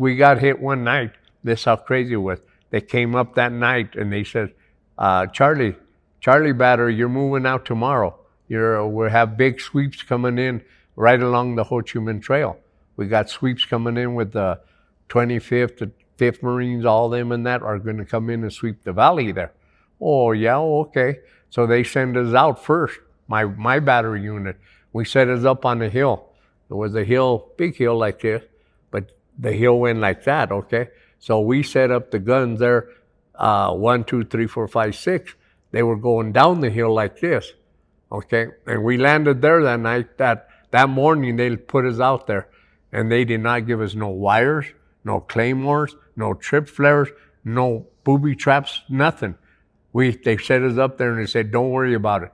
we got hit one night. This is how crazy it was. They came up that night and they said, Charlie Battery, you're moving out tomorrow. We'll have big sweeps coming in right along the Ho Chi Minh Trail. We got sweeps coming in with the 25th, the 5th Marines, all them and that are going to come in and sweep the valley there. Oh, yeah, okay. So they send us out first, my battery unit. We set us up on the hill. There was a hill, big hill like this, but the hill went like that, okay? So we set up the guns there, 1, 2, 3, 4, 5, 6. They were going down the hill like this, okay? And we landed there that night. That morning, they put us out there, and they did not give us no wires, no claymores, no trip flares, no booby traps, nothing. They set us up there, and they said, don't worry about it.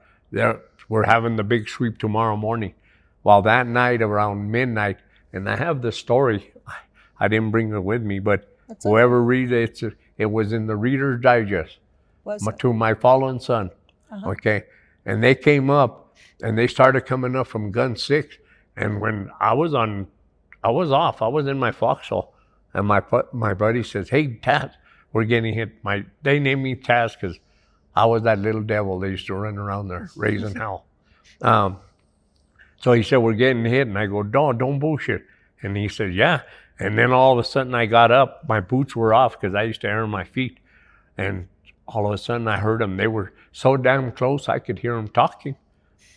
We're having the big sweep tomorrow morning. Well, that night around midnight, and I have the story. I didn't bring it with me, but whoever reads it, it was in the Reader's Digest to my fallen son. Okay, and they came up, and they started coming up from gun 6, and when I was off. I was in my foxhole, and my buddy says, "Hey, Taz, we're getting hit." They named me Taz because I was that little devil they used to run around there raising hell. So he said, "We're getting hit," and I go, "Don't bullshit." And he said, "Yeah." And then all of a sudden I got up. My boots were off because I used to air my feet, and all of a sudden I heard them. They were so damn close I could hear them talking.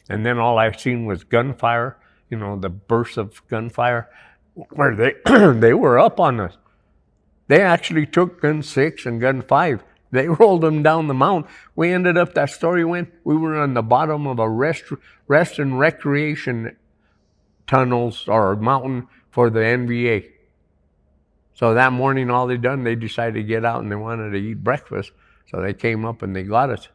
And then all I seen was gunfire. The bursts of gunfire, where they were up on us. They actually took gun 6 and gun 5. They rolled them down the mountain. We ended up, that story went, we were on the bottom of a rest and recreation tunnels or mountain for the NVA. So that morning, all they decided to get out and they wanted to eat breakfast. So they came up and they got us.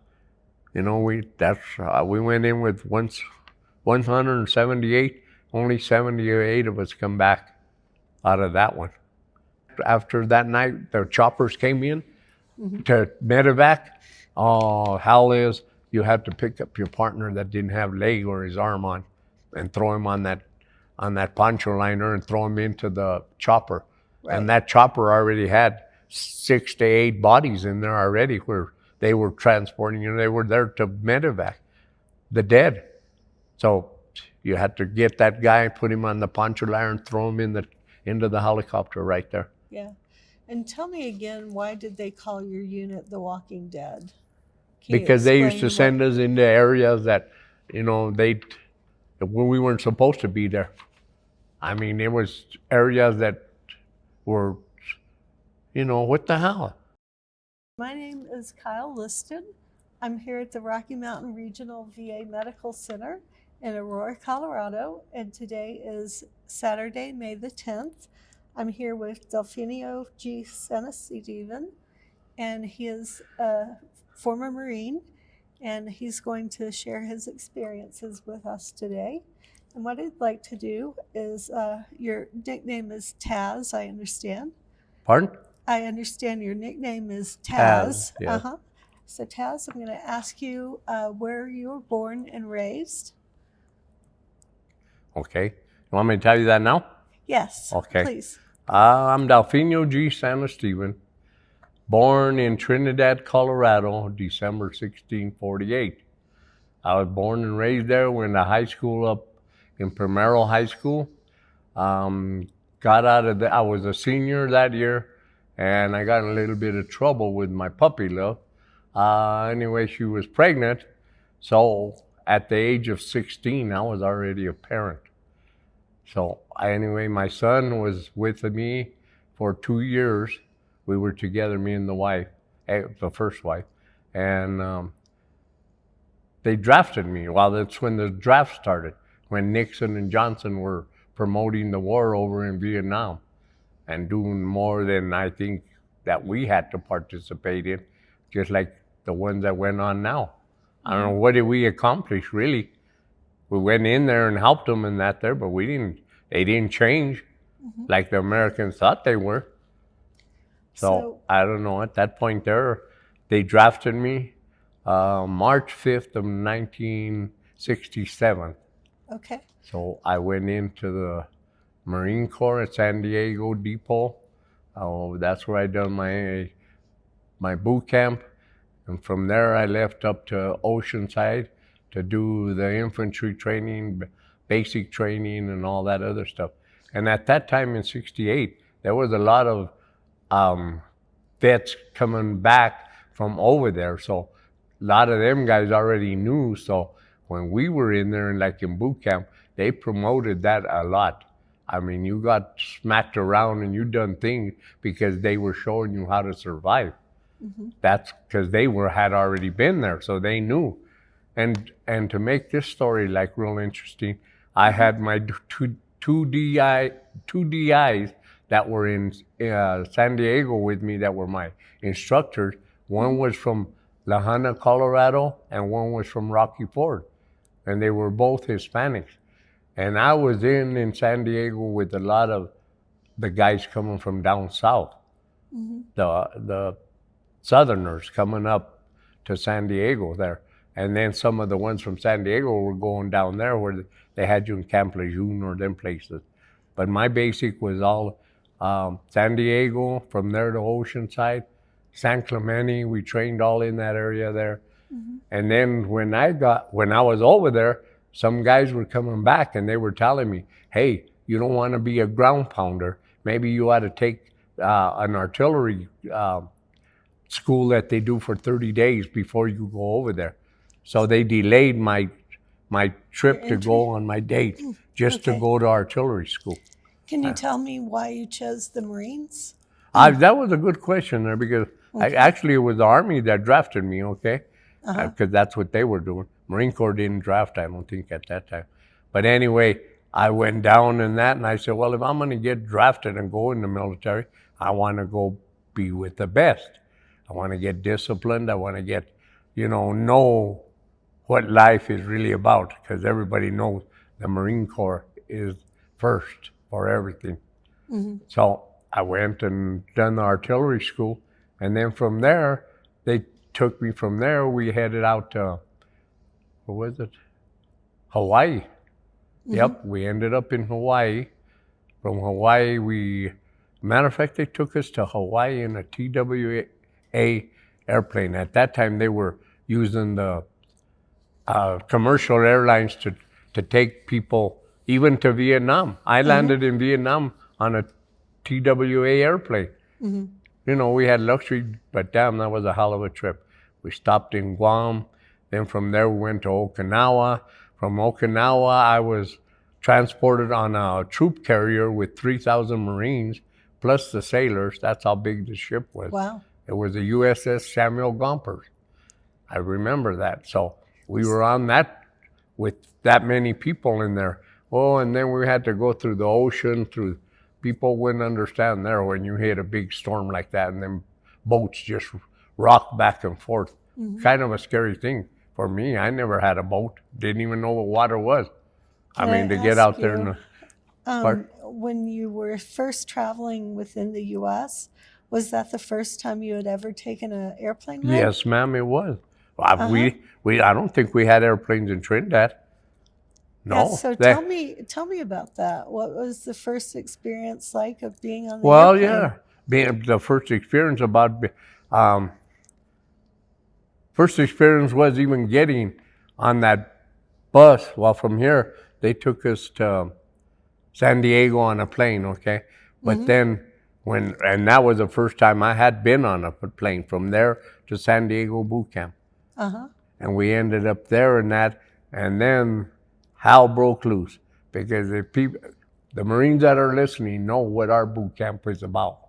We went in with 178. Only 78 of us come back out of that one. After that night, the choppers came in to medevac. Oh, hell is, you had to pick up your partner that didn't have leg or his arm on and throw him on that poncho liner and throw him into the chopper. Right. And that chopper already had 6 to 8 bodies in there already where they were transporting, they were there to medevac the dead. So you had to get that guy, put him on the poncho liner, and throw him into the helicopter right there. Yeah. And tell me again, why did they call your unit the Walking Dead? Because they used to send us into areas that, when we weren't supposed to be there. I mean, it was areas that were, what the hell? My name is Kyle Liston. I'm here at the Rocky Mountain Regional VA Medical Center in Aurora, Colorado, and today is Saturday, May the 10th. I'm here with Delfinio G. Santistevan, and he is a former Marine, and he's going to share his experiences with us today. And what I'd like to do is, your nickname is Taz, I understand. Pardon? I understand your nickname is Taz. Yes. So Taz, I'm going to ask you where you were born and raised. Okay. You want me to tell you that now? Yes. Okay. Please. I'm Delfinio G. Santistevan, born in Trinidad, Colorado, December 1648. I was born and raised there. Went to high school up in Primero High School. Got out of I was a senior that year, and I got in a little bit of trouble with my puppy love. Anyway, she was pregnant, so at the age of 16, I was already a parent. So anyway, my son was with me for 2 years. We were together, me and the wife, the first wife, and they drafted me. Well, that's when the draft started, when Nixon and Johnson were promoting the war over in Vietnam and doing more than I think that we had to participate in, just like the ones that went on now. I don't know, what did we accomplish, really? We went in there and helped them in that there, but they didn't change like the Americans thought they were. So I don't know, at that point there, they drafted me March 5th of 1967. Okay. So I went into the Marine Corps at San Diego Depot, Oh, that's where I done my boot camp, and from there I left up to Oceanside to do the infantry training, basic training, and all that other stuff. And at that time in '68, there was a lot of vets coming back from over there, so a lot of them guys already knew. So when we were in there and like in boot camp, they promoted that a lot. I mean, you got smacked around and you done things because they were showing you how to survive. Mm-hmm. That's because they had already been there, so they knew. And to make this story like real interesting, I had my two DIs that were in San Diego with me that were my instructors. One was from La Habana, Colorado, and one was from Rocky Ford, and they were both Hispanics. And I was in San Diego with a lot of the guys coming from down south, Mm-hmm. the Southerners coming up to San Diego there. And then some of the ones from San Diego were going down there where they had you in Camp Lejeune or them places. But my basic was all San Diego, from there to Oceanside, San Clemente. We trained all in that area there. Mm-hmm. And then when I was over there, some guys were coming back and they were telling me, hey, you don't want to be a ground pounder. Maybe you ought to take an artillery school that they do for 30 days before you go over there. So they delayed my trip to go on my date just to go to artillery school. Can you tell me why you chose the Marines? That was a good question there because actually it was the Army that drafted me, okay? Because that's what they were doing. Marine Corps didn't draft, I don't think, at that time. But anyway, I went down in that and I said, well, if I'm going to get drafted and go in the military, I want to go be with the best. I want to get disciplined. I want to get, know what life is really about, because everybody knows the Marine Corps is first for everything. Mm-hmm. So I went and done the artillery school. And then from there, they took me from there. We headed out to, where was it? Hawaii. Mm-hmm. Yep, we ended up in Hawaii. From Hawaii, matter of fact, they took us to Hawaii in a TWA airplane. At that time, they were using the commercial airlines to take people even to Vietnam. I landed in Vietnam on a TWA airplane. Mm-hmm. We had luxury, but damn, that was a hell of a trip. We stopped in Guam. Then from there, we went to Okinawa. From Okinawa, I was transported on a troop carrier with 3,000 Marines, plus the sailors. That's how big the ship was. Wow. It was a USS Samuel Gompers. I remember that. So we were on that with that many people in there. Oh, and then we had to go through the ocean, people wouldn't understand there when you hit a big storm like that and then boats just rock back and forth. Mm-hmm. Kind of a scary thing for me. I never had a boat, didn't even know what water was. To get out there in the... when you were first traveling within the U.S., was that the first time you had ever taken an airplane ride? Yes, ma'am, it was. I don't think we had airplanes in Trinidad. No. Yeah, so tell me about that. What was the first experience like of being on the airplane? Well, yeah, the first experience was even getting on that bus. Well, from here they took us to San Diego on a plane, okay? But then and that was the first time I had been on a plane, from there to San Diego boot camp. And we ended up there in that, and then hell broke loose, because the Marines that are listening know what our boot camp is about.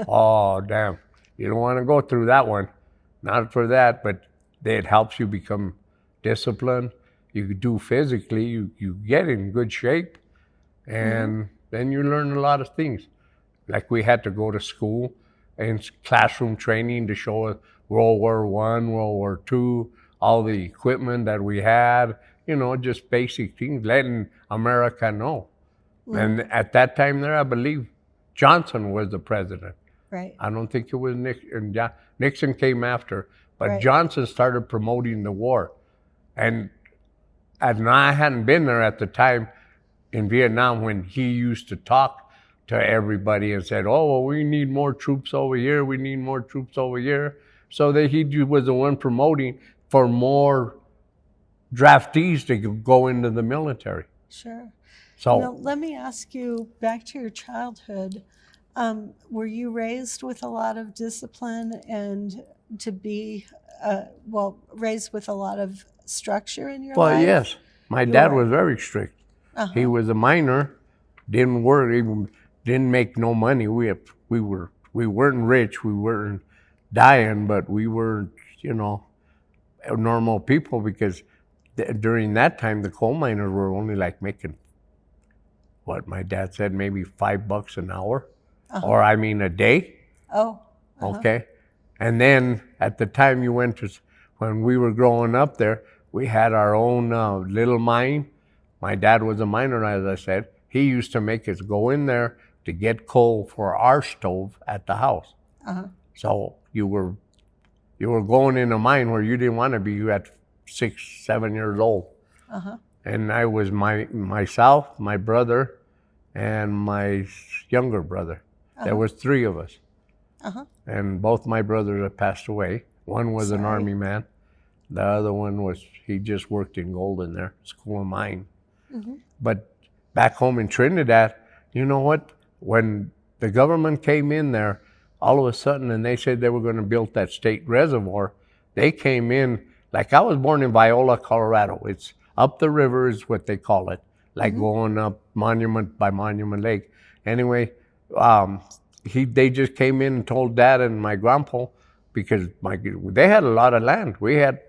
Oh, damn. You don't want to go through that one. Not for that, but it helps you become disciplined. You do physically, you get in good shape, and then you learn a lot of things. Like we had to go to school and classroom training to show us World War I, World War II, all the equipment that we had, just basic things, letting America know. And at that time there, I believe Johnson was the president. Right. I don't think it was Nixon. Nixon came after, but Right. Johnson started promoting the war. And I hadn't been there at the time in Vietnam when he used to talk to everybody and said, "Oh, well, we need more troops over here. We need more troops over here." So that he was the one promoting for more draftees to go into the military. Sure. So, Let me ask you back to your childhood. Were you raised with a lot of discipline and to be, raised with a lot of structure in your well, life? yes, my You dad were. was very strict. Uh-huh. He was a miner, didn't work, even didn't make no money. We weren't rich, we weren't dying, but we were, normal people because during that time the coal miners were only like making what my dad said, maybe $5 an hour, or I mean a day. Oh. Okay, and then at the time when we were growing up there, we had our own little mine. My dad was a miner, as I said. He used to make us go in there to get coal for our stove at the house. So you were going in a mine where you didn't want to be. You at 6, 7 years old. And I was myself, my brother, and my younger brother. There was 3 of us. And both my brothers have passed away. One was an army man. The other one he just worked in Golden there, School of Mine. But back home in Trinidad, you know what? When the government came in there, all of a sudden, and they said they were going to build that state reservoir, they came in, like I was born in Viola, Colorado. It's up the river is what they call it, like going up Monument by Monument Lake. Anyway, they just came in and told Dad and my grandpa, because they had a lot of land. We had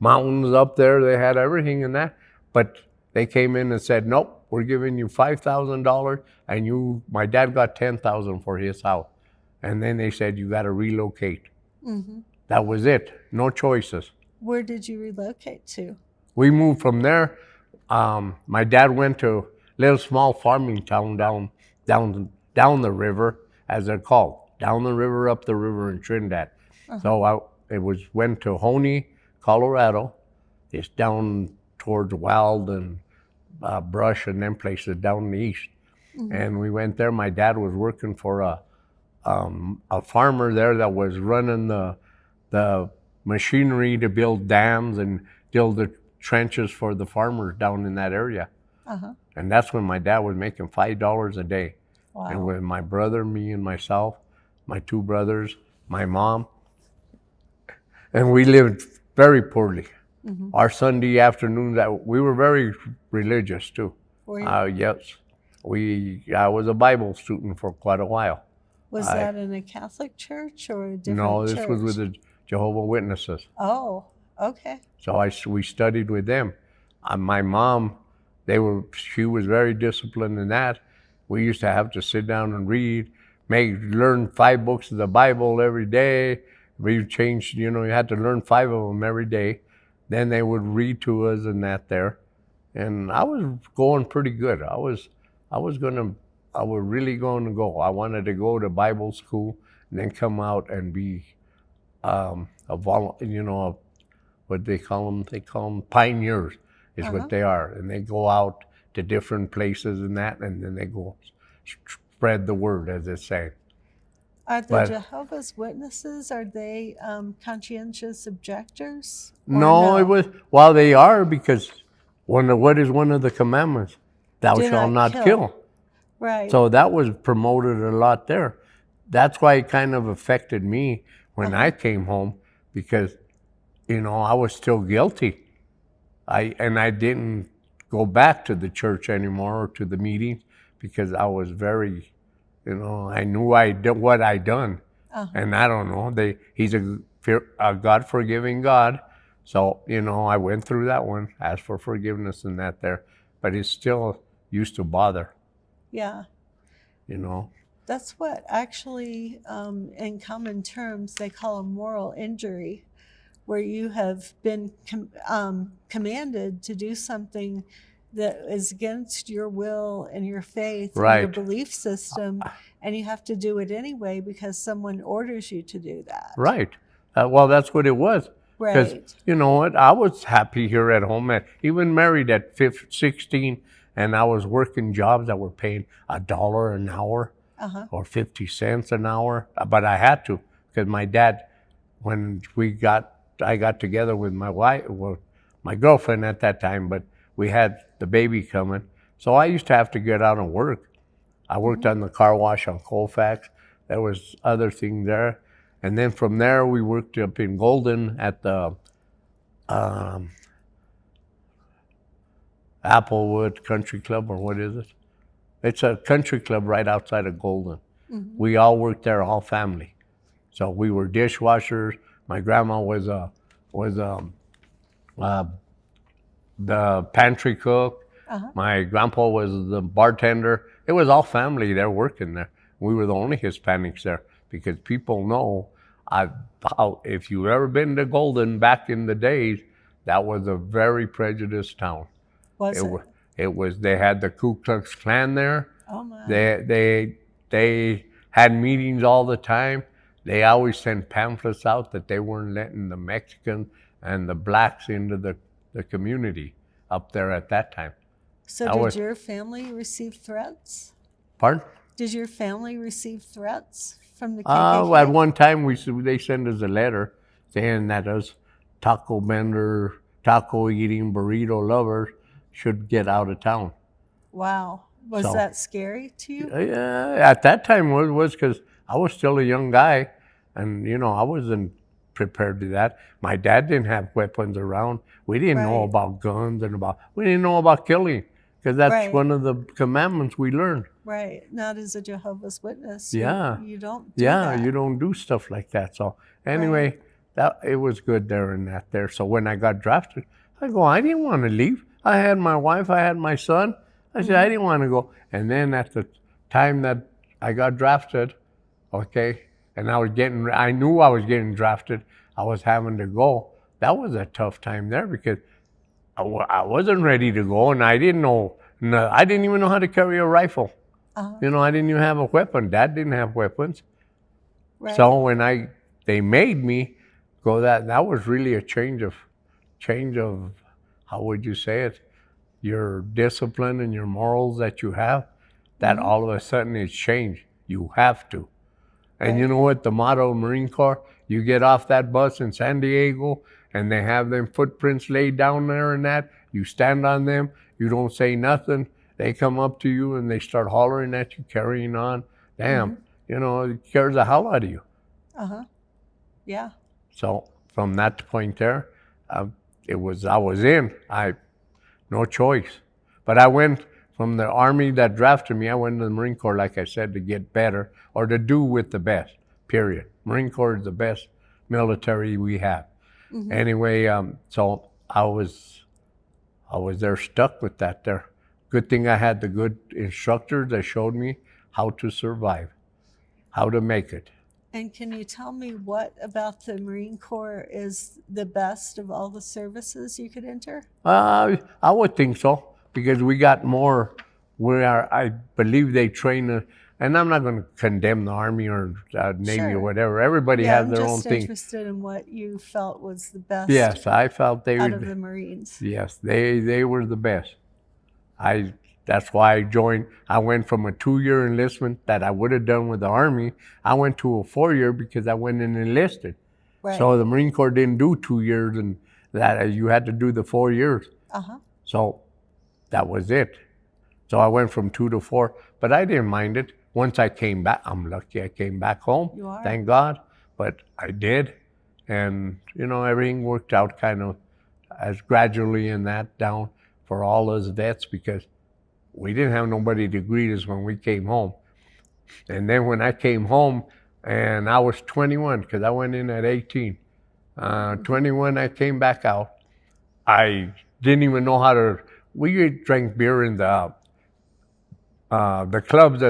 mountains up there. They had everything in that. But they came in and said, "Nope, we're giving you $5,000, and my dad got $10,000 for his house." And then they said, "You got to relocate." That was it. No choices. Where did you relocate to? We moved from there. My dad went to a little small farming town down the river, as they're called, down the river, up the river in Trinidad. So went to Honey, Colorado. It's down towards Wild and Brush and them places down in the east. And we went there. My dad was working for a farmer there that was running the machinery to build dams and build the trenches for the farmers down in that area. And that's when my dad was making $5 a day. Wow. And with my brother, me and myself, my 2 brothers, my mom, and we lived very poorly. Our Sunday afternoons, we were very religious too. Were you? Yes, I was a Bible student for quite a while. Was that in a Catholic church or a different No, this church? was with the Jehovah's Witnesses. Oh, okay. So we studied with them. My mom, she was very disciplined in that. We used to have to sit down and read, learn 5 books of the Bible every day. We changed, you had to learn 5 of them every day. Then they would read to us and that there. And I was going pretty good. I was really going to go. I wanted to go to Bible school and then come out and be what they call them? They call them pioneers is what they are. And they go out to different places and that, and then they go spread the word, as they say. Are the Jehovah's Witnesses, are they conscientious objectors? No, they are, because what is one of the commandments? Thou shalt not kill. Right. So that was promoted a lot there. That's why it kind of affected me when I came home, because, I was still guilty. I didn't go back to the church anymore or to the meetings, because I was very, I knew what I done. And I don't know, he's a God-forgiving God. So, I went through that one, asked for forgiveness and that there, but it still used to bother. Yeah. That's what actually, in common terms, they call a moral injury, where you have been commanded to do something that is against your will and your faith and your belief system, and you have to do it anyway because someone orders you to do that. Right. Well, that's what it was. Because, Right. you know what, I was happy here at home, even married at 16, and I was working jobs that were paying $1 an hour or 50 cents an hour, but I had to because my dad, when I got together with my wife, well, my girlfriend at that time, but we had the baby coming, so I used to have to get out and work. I worked on the car wash on Colfax. There was other things there, and then from there we worked up in Golden at the Applewood Country Club, or what is it? It's a country club right outside of Golden. We all worked there, all family. So we were dishwashers. My grandma was the pantry cook. My grandpa was the bartender. It was all family there working there. We were the only Hispanics there because people know, if you've ever been to Golden back in the days, that was a very prejudiced town. Was it? It was. They had the Ku Klux Klan there. Oh my. They had meetings all the time. They always sent pamphlets out that they weren't letting the Mexicans and the blacks into the community up there at that time. So did your family receive threats? Pardon? Did your family receive threats from the KKK? At one time they sent us a letter saying that us taco vendor, taco eating, burrito lovers should get out of town. Wow. Was that scary to you? Yeah, at that time it was because I was still a young guy, and I wasn't prepared to that. My dad didn't have weapons around. We didn't know about guns we didn't know about killing, because that's one of the commandments we learned. Right. Not as a Jehovah's Witness. Yeah. You don't do that. You don't do stuff like that. So anyway, it was good there and that there. So when I got drafted, I didn't want to leave. I had my wife, I had my son. I said, I didn't want to go. And then at the time that I got drafted, and I knew I was getting drafted, I was having to go. That was a tough time there because I wasn't ready to go, and I didn't know. I didn't even know how to carry a rifle. I didn't even have a weapon. Dad didn't have weapons. Right. So when they made me go, that was really a change of, how would you say it? Your discipline and your morals that you have, that all of a sudden it's changed. You have to. And you know what? The motto of Marine Corps, you get off that bus in San Diego and they have them footprints laid down there and that, you stand on them, you don't say nothing. They come up to you and they start hollering at you, carrying on. Damn, it scares the hell out of you. Yeah. So from that point there, I was in. No choice. But I went from the Army that drafted me, I went to the Marine Corps, like I said, to get better or to do with the best, period. Marine Corps is the best military we have. Anyway, so I was there stuck with that there. Good thing I had the good instructors that showed me how to survive, how to make it. And can you tell me what about the Marine Corps is the best of all the services you could enter? I would think so, because we got more. I believe they train, and I'm not going to condemn the Army or Navy or whatever. Everybody has their own thing. I'm just interested in what you felt was the best. Yes, I felt they out were of the Marines. Yes, they were the best. That's why I joined. I went from a 2-year enlistment that I would have done with the Army. I went to a 4-year because I went and enlisted. Right. So the Marine Corps didn't do 2 years, and that you had to do the 4 years. So that was it. So I went from 2 to 4, but I didn't mind it. Once I came back, I'm lucky I came back home. You are. Thank God. But I did, and everything worked out kind of as gradually in that down for all us vets, because we didn't have nobody to greet us when we came home. And then when I came home, and I was 21, because I went in at 18. 21, I came back out. I didn't even know how to. We drank beer in the clubs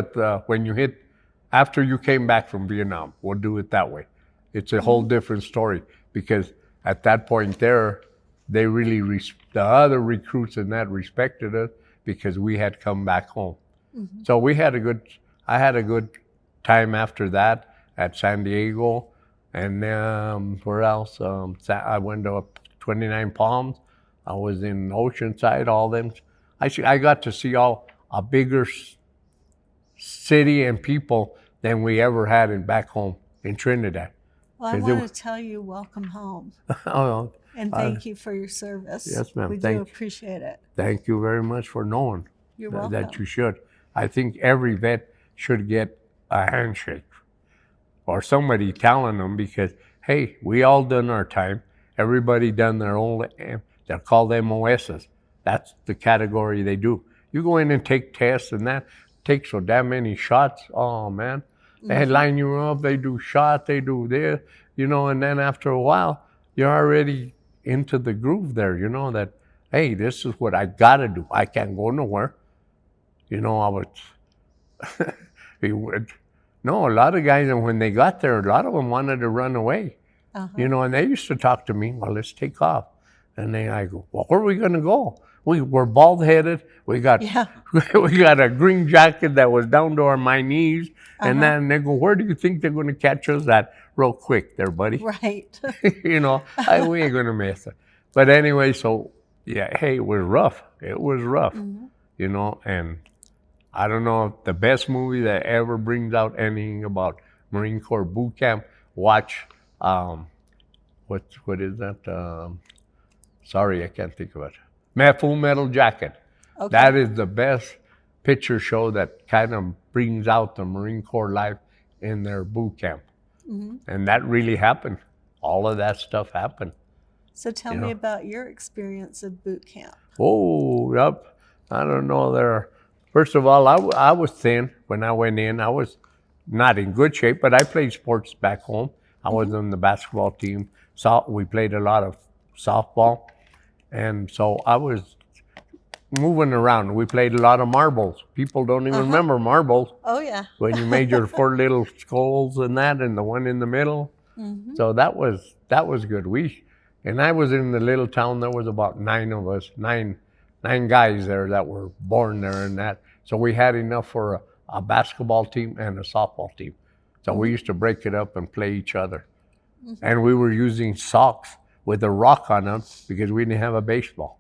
when you hit, after you came back from Vietnam. We'll do it that way. It's a whole different story, because at that point there, they really, the other recruits and that respected us, because we had come back home. So I had a good time after that at San Diego, and where else? I went to 29 Palms. I was in Oceanside, all them. I got to see a bigger city and people than we ever had back home in Trinidad. Well, I want to tell you, welcome home. Oh, and thank you for your service. Yes, ma'am. We do appreciate it. Thank you very much for knowing You're welcome. that you should. I think every vet should get a handshake or somebody telling them, because, hey, we all done our time. Everybody done their own, they're called MOSs. That's the category they do. You go in and take tests and that takes so damn many shots. Oh, man. They line you up, they do shots, they do this, and then after a while, you're already into the groove there, that, hey, this is what I got to do. I can't go nowhere. I was, no, a lot of guys, and when they got there, a lot of them wanted to run away, and they used to talk to me, well, let's take off. And then I go, well, where are we going to go? We're bald-headed. We got a green jacket that was down to my knees. And then they go, where do you think they're going to catch us at? Real quick there, buddy. Right. We ain't going to mess it. But anyway, so, yeah, hey, it was rough. It was rough, and I don't know if the best movie that ever brings out anything about Marine Corps boot camp, watch, what is that? Sorry, I can't think of it. Full Metal Jacket. Okay. That is the best picture show that kind of brings out the Marine Corps life in their boot camp. And that really happened. All of that stuff happened. So tell me about your experience of boot camp. Oh, yep. I don't know. First of all, I was thin when I went in. I was not in good shape, but I played sports back home. I was on the basketball team. We played a lot of softball. And so I was moving around. We played a lot of marbles. People don't even remember marbles. Oh, yeah. When you made your 4 little skulls and that, and the one in the middle. So that was good. And I was in the little town. There was about 9 of us, nine guys there that were born there and that. So we had enough for a basketball team and a softball team. So we used to break it up and play each other. And we were using socks with a rock on them because we didn't have a baseball.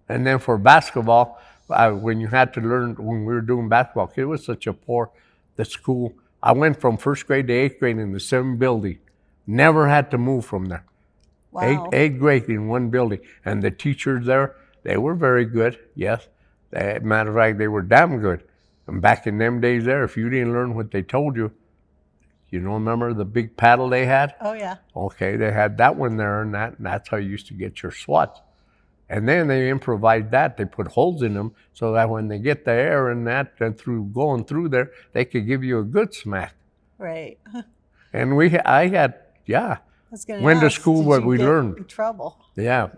And then for basketball, when you had to learn, when we were doing basketball, it was such a the school. I went from 1st grade to 8th grade in the same building. Never had to move from there. Wow. 8th grade in one building. And the teachers there, they were very good, yes. Matter of fact, they were damn good. And back in them days there, if you didn't learn what they told you, remember the big paddle they had? Oh, yeah. Okay, they had that one there, and that's how you used to get your swats. And then they improvised that. They put holes in them so that when they get the air and that, and going through there, they could give you a good smack. Right. And went to school where we learned. In trouble. Yeah.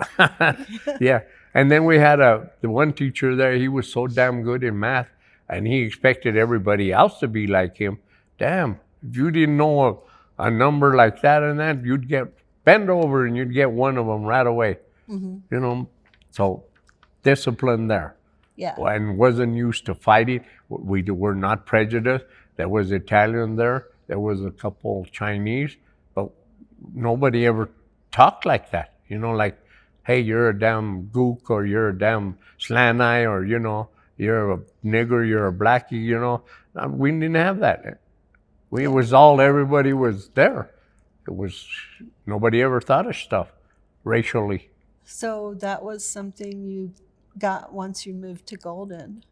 Yeah. And then we had the one teacher there, he was so damn good in math, and he expected everybody else to be like him. Damn, if you didn't know a number like that and that, you'd bend over and you'd get one of them right away. So discipline there. Yeah. And wasn't used to fighting. We were not prejudiced. There was Italian there. There was a couple Chinese, but nobody ever talked like that. Like, hey, you're a damn gook, or you're a damn slant eye, or, you're a nigger, you're a blackie, We didn't have that. It was everybody was there. Nobody ever thought of stuff racially. So that was something you got once you moved to Golden.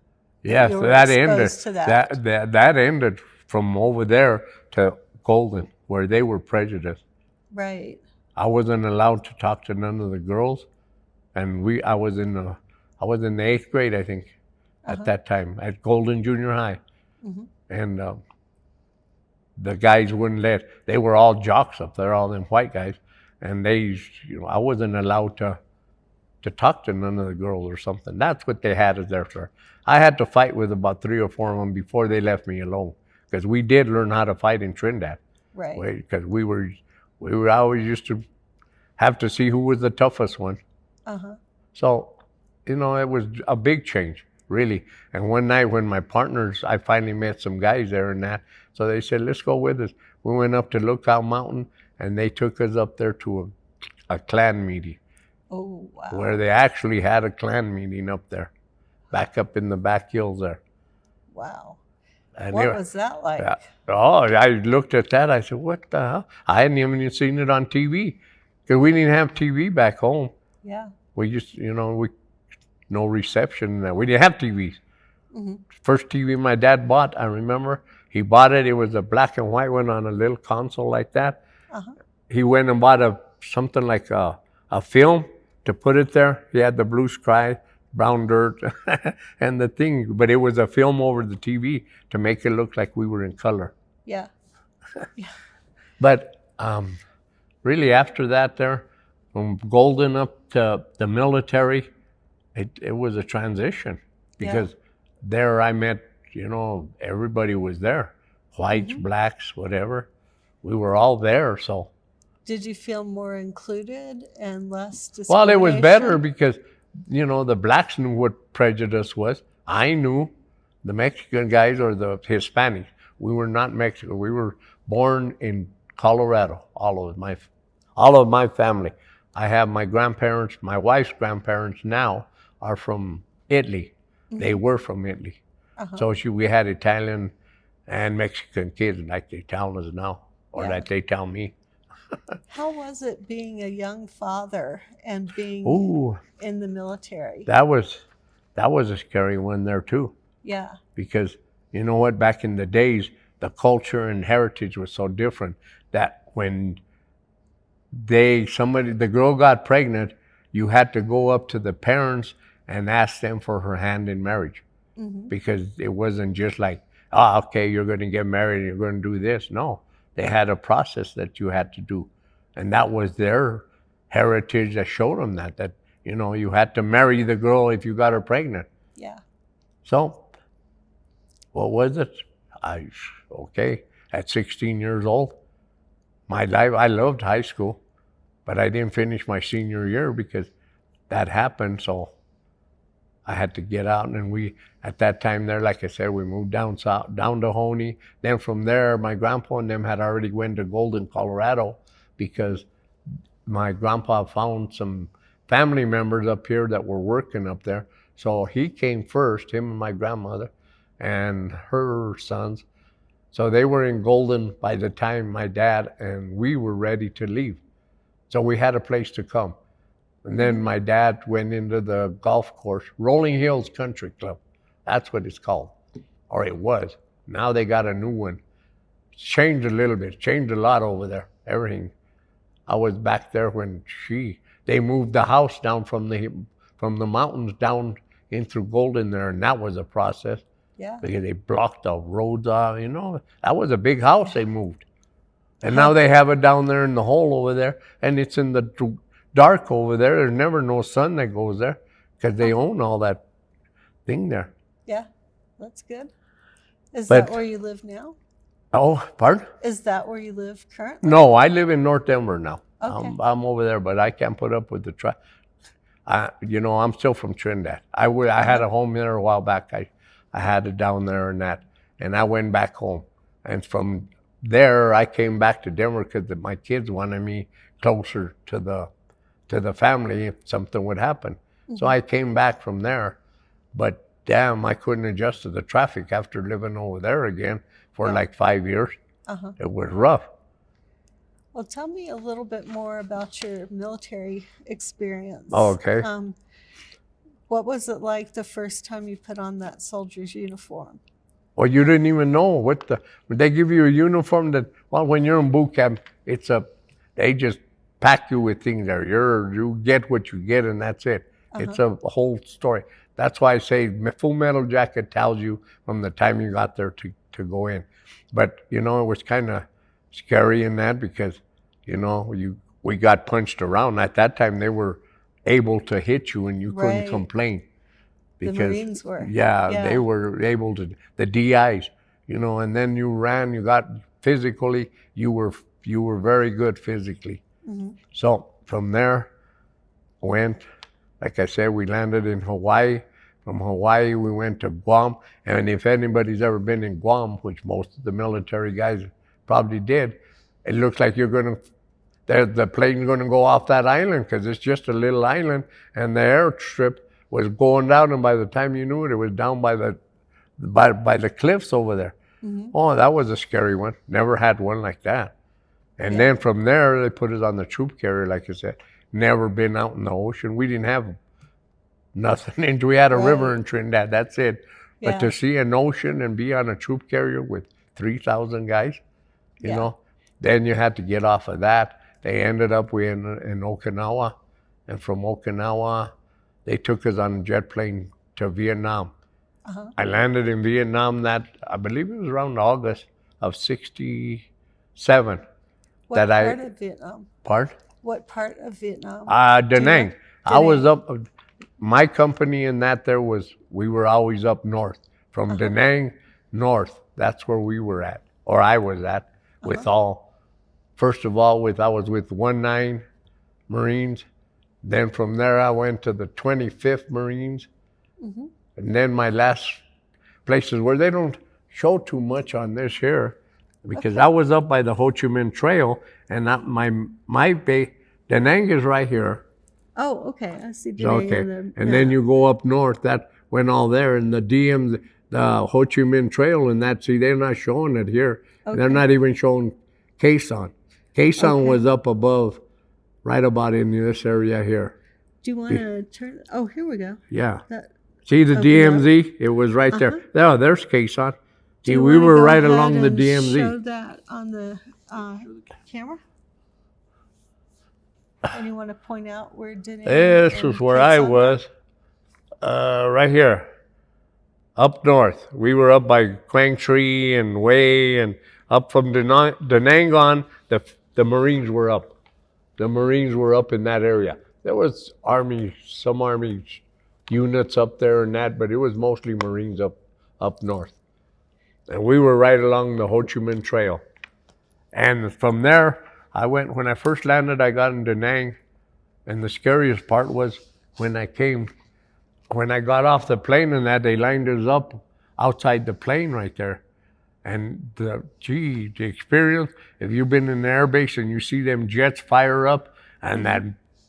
Yes, that ended. That ended from over there to Golden, where they were prejudiced. Right. I wasn't allowed to talk to none of the girls, and I was in the 8th grade, I think, at that time at Golden Junior High, and the guys wouldn't they were all jocks up there, all them white guys, and I wasn't allowed to talk to none of the girls or something. That's what they had us there for. I had to fight with about 3 or 4 of them before they left me alone, because we did learn how to fight in Trinidad. Right. Because we always used to have to see who was the toughest one. So, it was a big change, really. And one night when my partners, I finally met some guys there and that, so they said, let's go with us. We went up to Lookout Mountain, and they took us up there to a clan meeting. Oh, wow. where they actually had a Klan meeting up there, back up in the back hills there. Wow. And What was that like? Oh, I looked at that. I said, what the hell? I hadn't even seen it on TV because we didn't have TV back home. Yeah. We just, no reception. We didn't have TVs. Mm-hmm. First TV my dad bought, I remember, he bought it. It was a black and white one on a little console like that. Uh-huh. He went and bought something like a film to put it there. He had the blue sky, brown dirt, and the thing, but it was a film over the TV to make it look like we were in color. Yeah. Yeah. But really after that there, from Golden up to the military, it was a transition because there I met, everybody was there. Whites, blacks, whatever. We were all there, so. Did you feel more included and less discrimination? Well, it was better because, the blacks knew what prejudice was. I knew the Mexican guys or the Hispanics. We were not Mexican. We were born in Colorado, all of my family. I have my grandparents, my wife's grandparents now are from Italy. Mm-hmm. They were from Italy. Uh-huh. So we had Italian and Mexican kids like they tell us now, or like they tell me. How was it being a young father and being in the military? That was a scary one there too. Yeah. Because you know what, back in the days, the culture and heritage was so different that when the girl got pregnant, you had to go up to the parents and ask them for her hand in marriage. Mm-hmm. Because it wasn't just like, okay, you're going to get married and you're going to do this. No, they had a process that you had to do. And that was their heritage that showed them that, you had to marry the girl if you got her pregnant. Yeah. So, what was it? At 16 years old, I loved high school, but I didn't finish my senior year because that happened. So I had to get out, and at that time there, like I said, we moved down south, down to Honey. Then from there, my grandpa and them had already went to Golden, Colorado, because my grandpa found some family members up here that were working up there. So he came first, him and my grandmother and her sons. So they were in Golden by the time my dad and we were ready to leave. So we had a place to come. And then my dad went into the golf course, Rolling Hills Country Club. That's what it's called, or it was. Now they got a new one. It's changed a little bit, changed a lot over there, everything. I was back there when they moved the house down from the mountains down in through Golden there, and that was a process. Yeah. Because they blocked the roads off, That was a big house they moved. And now they have it down there in the hole over there, and it's in the dark over there. There's never no sun that goes there because they own all that thing there. Yeah, that's good. Is that where you live now? Oh, pardon? Is that where you live currently? No, I live in North Denver now. Okay. I'm over there, but I can't put up with the traffic. I'm still from Trinidad. I had a home there a while back. I had it down there and I went back home. And from there, I came back to Denver because my kids wanted me closer to the family if something would happen. Mm-hmm. So I came back from there, but damn, I couldn't adjust to the traffic after living over there again for like 5 years. Uh-huh. It was rough. Well, tell me a little bit more about your military experience. Oh, okay. What was it like the first time you put on that soldier's uniform? Well, you didn't even know they give you a uniform when you're in boot camp, they just pack you with things there. You get what you get and that's it. Uh-huh. It's a whole story. That's why I say Full Metal Jacket tells you from the time you got there to go in. But, it was kind of scary in that because, we got punched around. At that time, they were able to hit you and you couldn't complain. Because, the Marines were. Yeah, they were able to, the DIs, and then you ran, you got physically, you were very good physically. Mm-hmm. So from there, like I said, we landed in Hawaii. From Hawaii, we went to Guam. And if anybody's ever been in Guam, which most of the military guys probably did, it looks like you're going to the plane's going to go off that island because it's just a little island, and the airstrip was going down, and by the time you knew it, it was down by the cliffs over there. Mm-hmm. Oh, that was a scary one. Never had one like that. And then from there, they put us on the troop carrier, like I said. Never been out in the ocean. We didn't have nothing. And we had a river in Trinidad. That's it. But to see an ocean and be on a troop carrier with 3,000 guys, you know, then you had to get off of that. They ended up in Okinawa. And from Okinawa, they took us on a jet plane to Vietnam. I landed in Vietnam I believe it was around August of 67. What part of Vietnam? Part? What part of Vietnam? Da Nang. I was up, my company in we were always up north. From Da Nang north, that's where we were at, or I was at, with first of all, I was with 19 Marines. Then from there, I went to the 25th Marines. And then my last places where they don't show too much on this here, because I was up by the Ho Chi Minh Trail, and my base, Da Nang is right here. Oh, okay. I see Da Nang. And then you go up north, that went all there, and the the Ho Chi Minh Trail, and they're not showing it here. They're not even showing Khe Sanh. Khe Sanh was up above, right about in this area here. Do you want to turn? Oh, here we go. Yeah. See the DMZ? It was right there. There's Khe Sanh. See, we were right along the DMZ. Show that on the camera. And you want to point out where Da Nang? This was where I was. Right here. Up north. We were up by Quang Tri and Wei, and up from Da Nang on, the Marines were up. The Marines were up in that area. There was some Army units up there and that, but it was mostly Marines up north. And we were right along the Ho Chi Minh Trail. And from there, when I first landed, I got in Da Nang. And the scariest part was when I got off the plane and that, they lined us up outside the plane right there. And the experience, if you've been in the air base and you see them jets fire up and that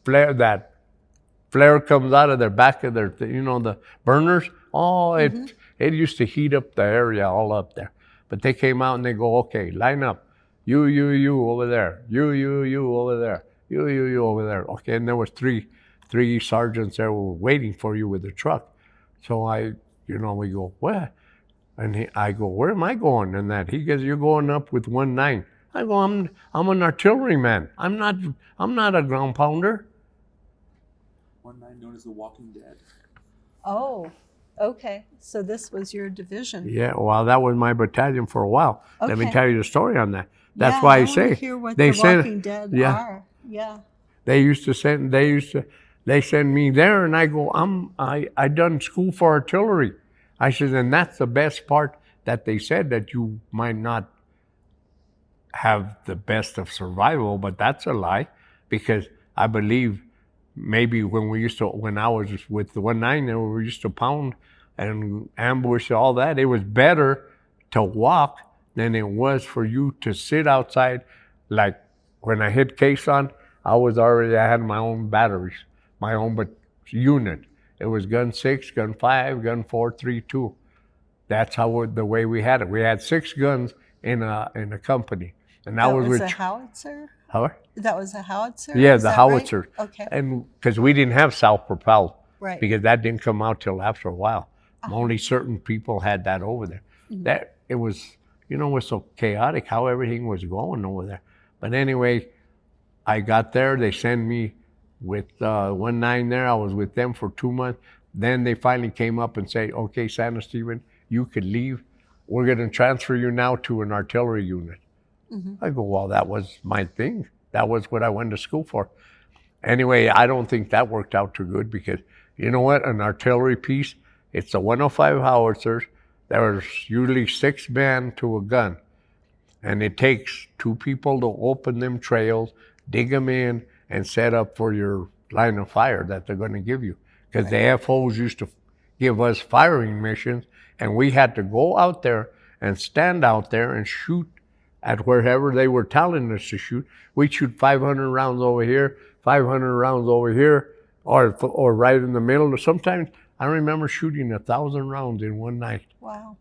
flare comes out of their back of their, the burners. Oh, it used to heat up the area all up there. But they came out and they go, okay, line up. You over there. You over there. You over there. Okay, and there was three sergeants there were waiting for you with the truck. So we go, where? And I go, where am I going? And that he goes, you're going up with 19. I go, I'm an artilleryman. I'm not a ground pounder. 19 known as the Walking Dead. Oh, okay. So this was your division. Yeah, well, that was my battalion for a while. Okay. Let me tell you the story on that. That's why I say hear what the Walking Dead are. Yeah. They send me there, and I go, I done school for artillery. I said, and that's the best part, that they said that you might not have the best of survival, but that's a lie, because I believe maybe when I was with the 19, we used to pound and ambush all that. It was better to walk than it was for you to sit outside. Like when I hit Khe Sanh, I had my own batteries, my own unit. It was gun 6, gun 5, gun 4, 3, 2. That's the way we had it. We had 6 guns in a company, and that was a howitzer. How? That was a howitzer. Yeah, the howitzer. Right? Okay. And because we didn't have self-propelled, right? Because that didn't come out till after a while. Only certain people had that over there. That it was, it was so chaotic how everything was going over there. But anyway, I got there. They sent me with 19 there. I was with them for 2 months. Then they finally came up and say, okay, Santistevan, you could leave. We're going to transfer you now to an artillery unit. I go, well, that was my thing. That was what I went to school for. Anyway, I don't think that worked out too good, because you know what? An artillery piece, it's a 105 howitzers. There's usually 6 men to a gun. And it takes 2 people to open them trails, dig them in, and set up for your line of fire that they're going to give you. Because the FOs used to give us firing missions, and we had to go out there and stand out there and shoot at wherever they were telling us to shoot. We'd shoot 500 rounds over here, 500 rounds over here, or right in the middle. Sometimes I remember shooting 1,000 rounds in one night. Wow.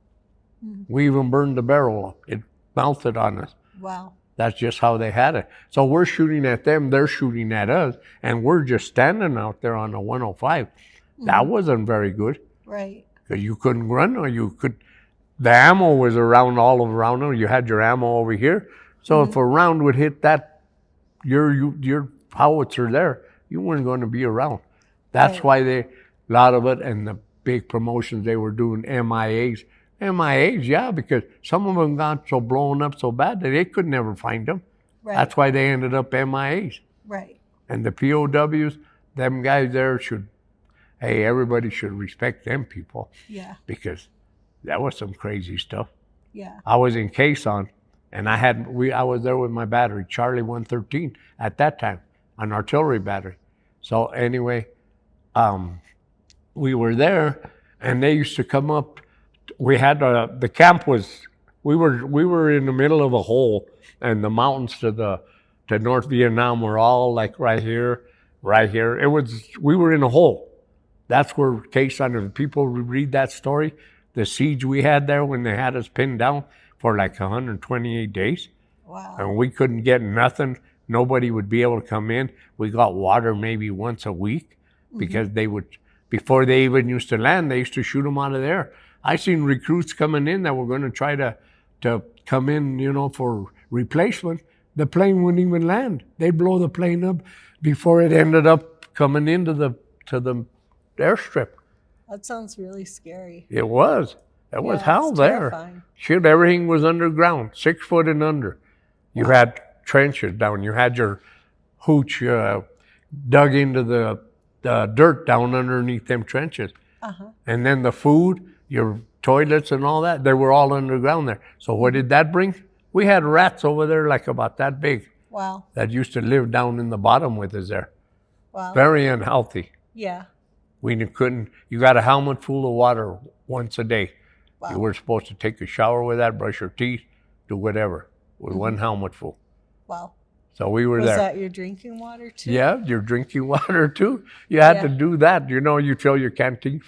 Mm-hmm. We even burned the barrel. It melted on us. Wow. That's just how they had it. So we're shooting at them, they're shooting at us, and we're just standing out there on the 105. Mm-hmm. That wasn't very good. Right. Because you couldn't run, or you could. The ammo was around all around them. You had your ammo over here. So if a round would hit that, your howitzer there, you weren't going to be around. That's why a lot of it, and the big promotions they were doing, MIAs. MIAs, yeah, because some of them got so blown up so bad that they could never find them. Right. That's why they ended up MIAs. Right. And the POWs, them guys there everybody should respect them people. Yeah. Because that was some crazy stuff. Yeah. I was in Khe Sanh, and I was there with my battery, Charlie 113 at that time, an artillery battery. So anyway, we were there, and they used to come up. We had the camp was we were in the middle of a hole, and the mountains to North Vietnam were all like right here. We were in a hole. That's where Khe Sanh. If people read that story, the siege we had there when they had us pinned down for like 128 days. Wow. And we couldn't get nothing. Nobody would be able to come in. We got water maybe once a week because they would, before they even used to land, they used to shoot them out of there. I seen recruits coming in that were going to try to come in, for replacement. The plane wouldn't even land. They'd blow the plane up before it ended up coming into the airstrip. That sounds really scary. It was. It was hell there. Terrifying. Shit, everything was underground, 6 foot and under. You had trenches down. You had your hooch dug into the dirt down underneath them trenches. Uh-huh. And then the food, your toilets and all that, they were all underground there. So what did that bring? We had rats over there like about that big. Wow. That used to live down in the bottom with us there. Wow. Very unhealthy. Yeah. You got a helmet full of water once a day. Wow. You were supposed to take a shower with that, brush your teeth, do whatever, with one helmet full. Wow. So we were there. Was that your drinking water too? Yeah, your drinking water too. You had to do that. You fill your canteen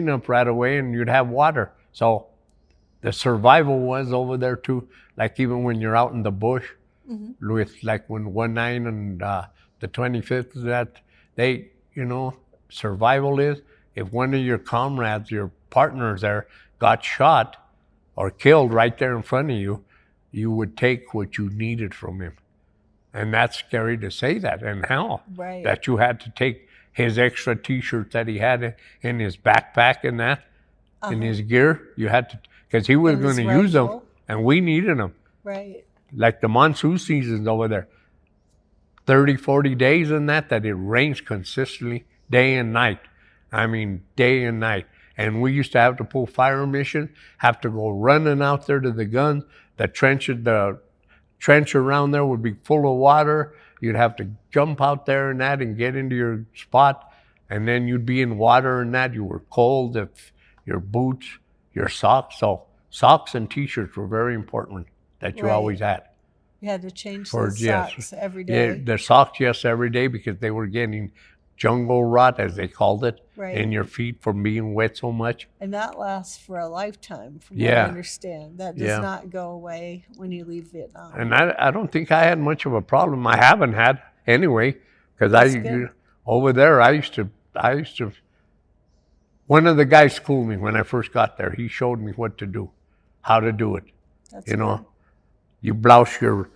up right away, and you'd have water. So the survival was over there too. Like even when you're out in the bush, with like when 19 and the 25th, that they, survival is if one of your comrades, your partners there, got shot or killed right there in front of you, you would take what you needed from him. And that's scary to say that. And how? Right. That you had to take his extra T-shirts that he had in his backpack and that, in his gear. You had to, because he was going to use them, and we needed them. Right. Like the monsoon seasons over there. 30, 40 days in that it rains consistently, day and night. I mean, day and night. And we used to have to pull fire missions, have to go running out there to the guns. The trench around there would be full of water. You'd have to jump out there and that and get into your spot. And then you'd be in water and that. You were cold, your boots, your socks. So socks and T-shirts were very important that you always had. You had to change the socks every day. Yeah, the socks, yes, every day, because they were getting jungle rot, as they called it, in your feet from being wet so much. And that lasts for a lifetime, from what I understand. That does not go away when you leave Vietnam. And I don't think I had much of a problem. I haven't had anyway, because over there, I used to, one of the guys schooled me when I first got there. He showed me what to do, how to do it. That's good. You blouse your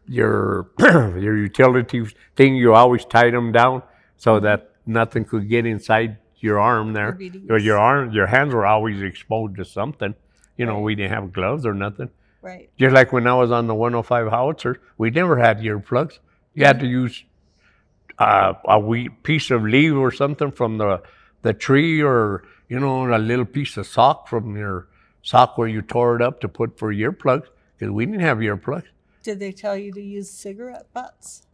utility thing. You always tied them down so that nothing could get inside your arm there. Or your hands were always exposed to something. We didn't have gloves or nothing. Right. Just like when I was on the 105 howitzer, we never had earplugs. You had to use a piece of leaf or something from the tree, or a little piece of sock from your sock where you tore it up to put for earplugs, because we didn't have earplugs. Did they tell you to use cigarette butts?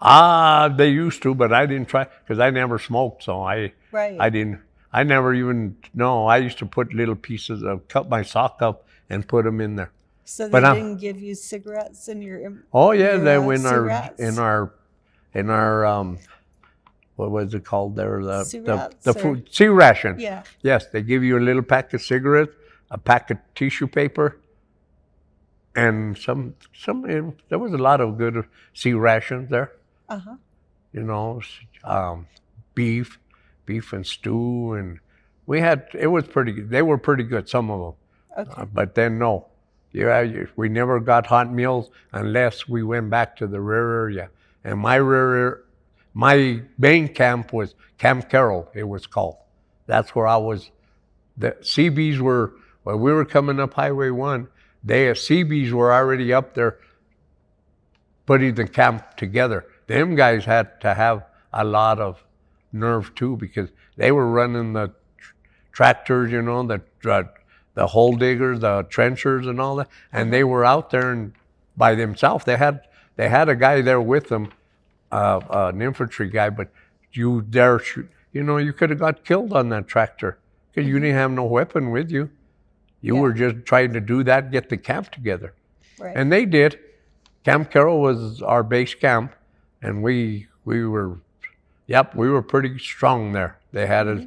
They used to, but I didn't try, because I never smoked, so I never even, I used to put little pieces cut my sock up and put them in there. So they But didn't give you cigarettes in your oh yeah, your, they were cigarettes? in our what was it called there? Cigarettes The or- food sea ration. Yeah. Yes, they give you a little pack of cigarettes, a pack of tissue paper, and there was a lot of good sea rations there. Uh-huh. You know, beef and stew, and it was pretty. They were pretty good, some of them. Okay. But then no, we never got hot meals unless we went back to the rear area. And my main camp was Camp Carroll. It was called. That's where I was. The CBs were when we were coming up Highway 1. CBs were already up there putting the camp together. Them guys had to have a lot of nerve too, because they were running the tractors, you know, the hole diggers, the trenchers, and all that, and they were out there and by themselves. They had a guy there with them, an infantry guy, but you could have got killed on that tractor because you didn't have no weapon with you. You were just trying to do that, get the camp together, Right. and they did. Camp Carroll was our base camp, and we were pretty strong there. They had us.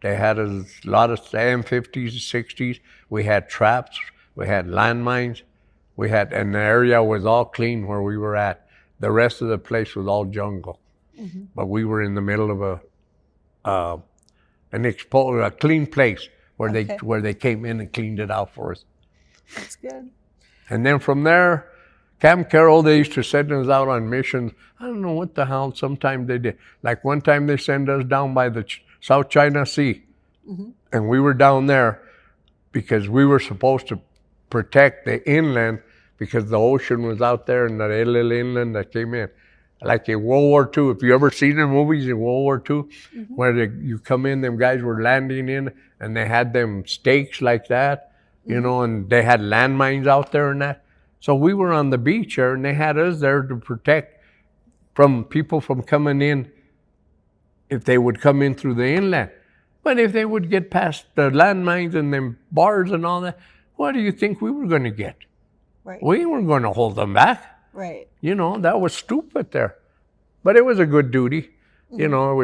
They had a lot of AM50s, 60s. We had traps. We had landmines. And the area was all clean where we were at. The rest of the place was all jungle. Mm-hmm. But we were in the middle of a clean place where they came in and cleaned it out for us. That's good. And then from there, Camp Carroll, they used to send us out on missions. I don't know what the hell. Sometimes they did. Like one time they sent us down by the South China Sea. Mm-hmm. And we were down there because we were supposed to protect the inland because the ocean was out there and that little inland that came in. Like in World War II, if you ever seen the movies in World War II, where you come in, them guys were landing in and they had them stakes like that, you know, and they had landmines out there and that. So we were on the beach there and they had us there to protect from people from coming in if they would come in through the inland. But if they would get past the landmines and them bars and all that, what do you think we were going to get? Right. We weren't going to hold them back. Right. You know, that was stupid there. But it was a good duty. You know,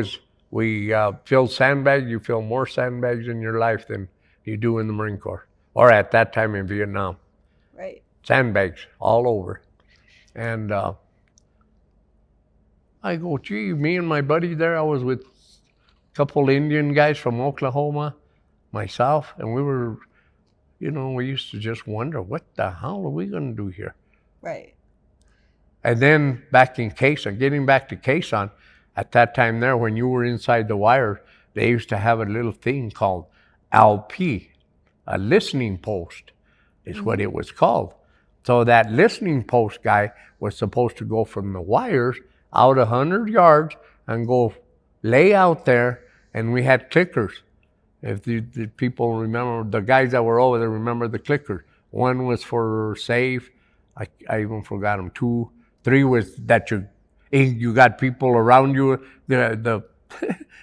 we filled sandbags. You fill more sandbags in your life than you do in the Marine Corps. Or at that time in Vietnam. Right. Sandbags all over. And I go, gee, me and my buddy there, I was with a couple Indian guys from Oklahoma, myself, and we were, you know, we used to just wonder, what the hell are we going to do here? Right. And then back in Khe Sanh, getting back to Khe Sanh, at that time there, when you were inside the wire, they used to have a little thing called LP, a listening post is what it was called. So that listening post guy was supposed to go from the wires out 100 yards and go lay out there, and we had clickers. If the people remember, the guys that were over there remember the clickers. One was for safe. I even forgot them. 2, 3 was that you got people around you, the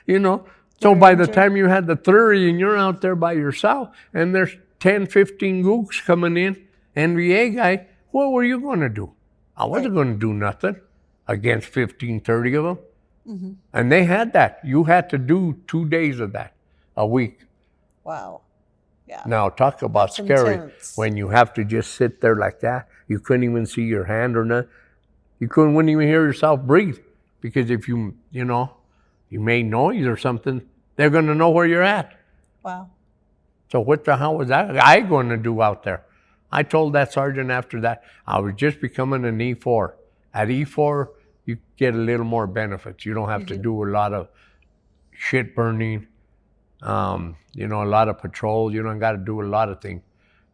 you know. So by the time you had the 30 and you're out there by yourself and there's 10, 15 gooks coming in, NVA guy, what were you going to do? I wasn't going to do nothing against 15, 30 of them. Mm-hmm. And they had that. You had to do 2 days of that a week. Wow. Yeah. Now talk about That's scary. intense. When you have to just sit there like that, you couldn't even see your hand or nothing. Wouldn't even hear yourself breathe, because if you made noise or something, they're going to know where you're at. Wow. So what the hell was that I going to do out there? I told that sergeant after that, I was just becoming an E4. At E4, you get a little more benefits. You don't have to do a lot of shit burning, a lot of patrol. You don't got to do a lot of things.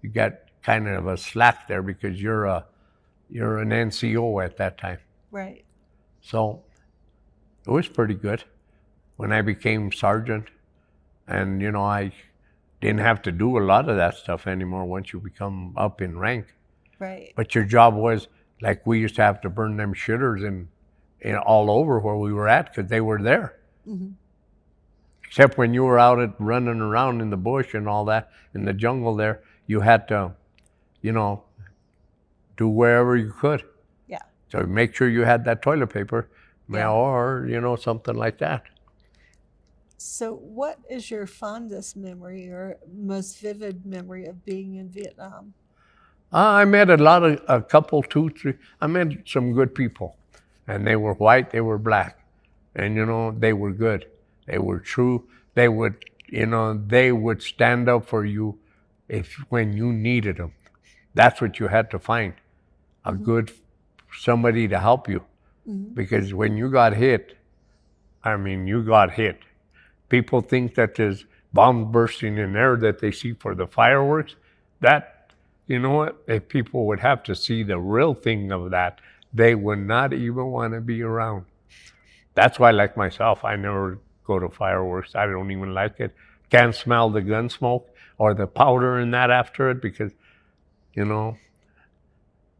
You got kind of a slack there because you're an NCO at that time. Right. So it was pretty good when I became sergeant. And, I didn't have to do a lot of that stuff anymore once you become up in rank. Right. But your job was, like, we used to have to burn them shitters in all over where we were at because they were there. Mm-hmm. Except when you were out running around in the bush and all that, in the jungle there, you had to, you know, do wherever you could. Yeah. So make sure you had that toilet paper, Yeah. or, something like that. So, what is your fondest memory or most vivid memory of being in Vietnam? I met a couple, two, three. I met some good people, and they were white, they were black, and they were good, they were true. They would stand up for you when you needed them. That's what you had to find, a good somebody to help you, because when you got hit, you got hit. People think that there's bombs bursting in air that they see for the fireworks. That, you know what? If people would have to see the real thing of that, they would not even want to be around. That's why, like myself, I never go to fireworks. I don't even like it. Can't smell the gun smoke or the powder in that after it, because,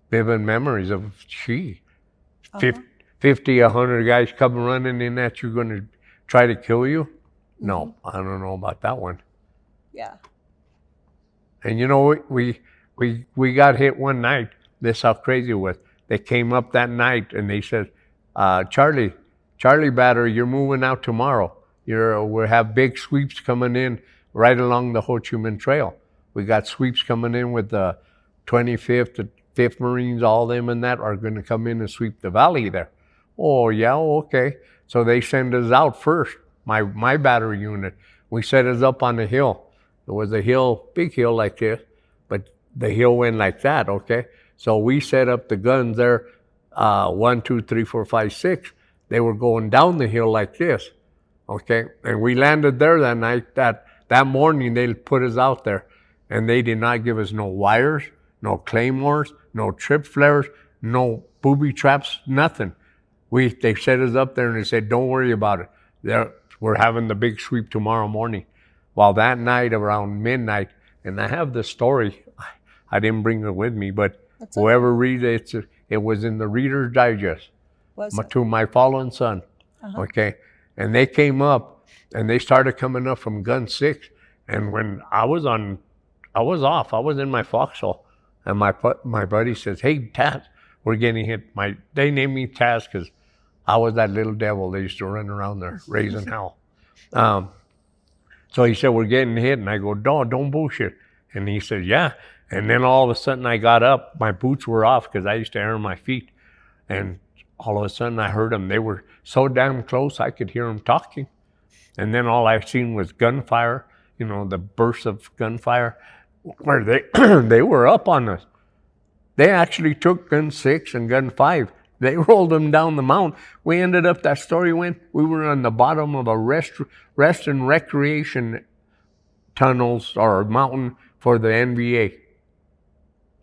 vivid memories of 50, 100 guys come running in at you, going to try to kill you. No, I don't know about that one. Yeah. And we got hit one night. This is how crazy it was. They came up that night and they said, Charlie Battery, you're moving out tomorrow. We have big sweeps coming in right along the Ho Chi Minh Trail. We got sweeps coming in with the 25th, the 5th Marines, all them and that are going to come in and sweep the valley there. Oh, yeah, okay. So they send us out first. My battery unit, we set us up on the hill. It was a hill, big hill like this, but the hill went like that, okay? So we set up the guns there, 1, 2, 3, 4, 5, 6. They were going down the hill like this, okay? And we landed there that night. That morning, they put us out there, and they did not give us no wires, no claymores, no trip flares, no booby traps, nothing. They set us up there, and they said, don't worry about it. We're having the big sweep tomorrow morning. Well, that night around midnight, and I have the story. I didn't bring it with me, but whoever reads it, it was in the Reader's Digest to my fallen son. Okay, and they came up, and they started coming up from gun 6. And when I was off. I was in my foxhole, and my buddy says, "Hey, Taz, we're getting hit." They named me Taz because I was that little devil. They used to run around there raising hell. So he said, we're getting hit. And I go, don't bullshit. And he said, yeah. And then all of a sudden I got up. My boots were off because I used to air my feet. And all of a sudden I heard them. They were so damn close I could hear them talking. And then all I seen was gunfire, the bursts of gunfire, where they were up on us. They actually took gun 6 and gun 5. They rolled them down the mountain. We ended up, that story went, we were on the bottom of a rest and recreation tunnels or mountain for the NVA.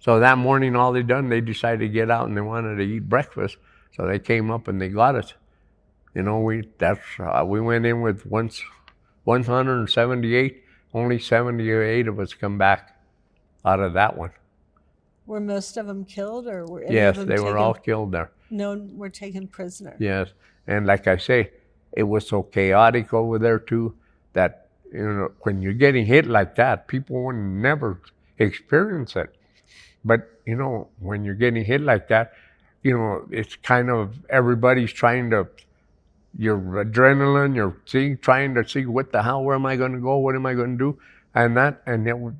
So that morning, all they decided to get out and they wanted to eat breakfast. So they came up and they got us. We went in with 178. Only 78 of us come back out of that one. Were most of them killed, or were any Yes, of them they were all killed there. None were taken prisoner. Yes, and like I say, it was so chaotic over there too that when you're getting hit like that, people would never experience it. But when you're getting hit like that, it's kind of everybody's trying to. Your adrenaline, you're trying to see what the hell, where am I going to go, what am I going to do, and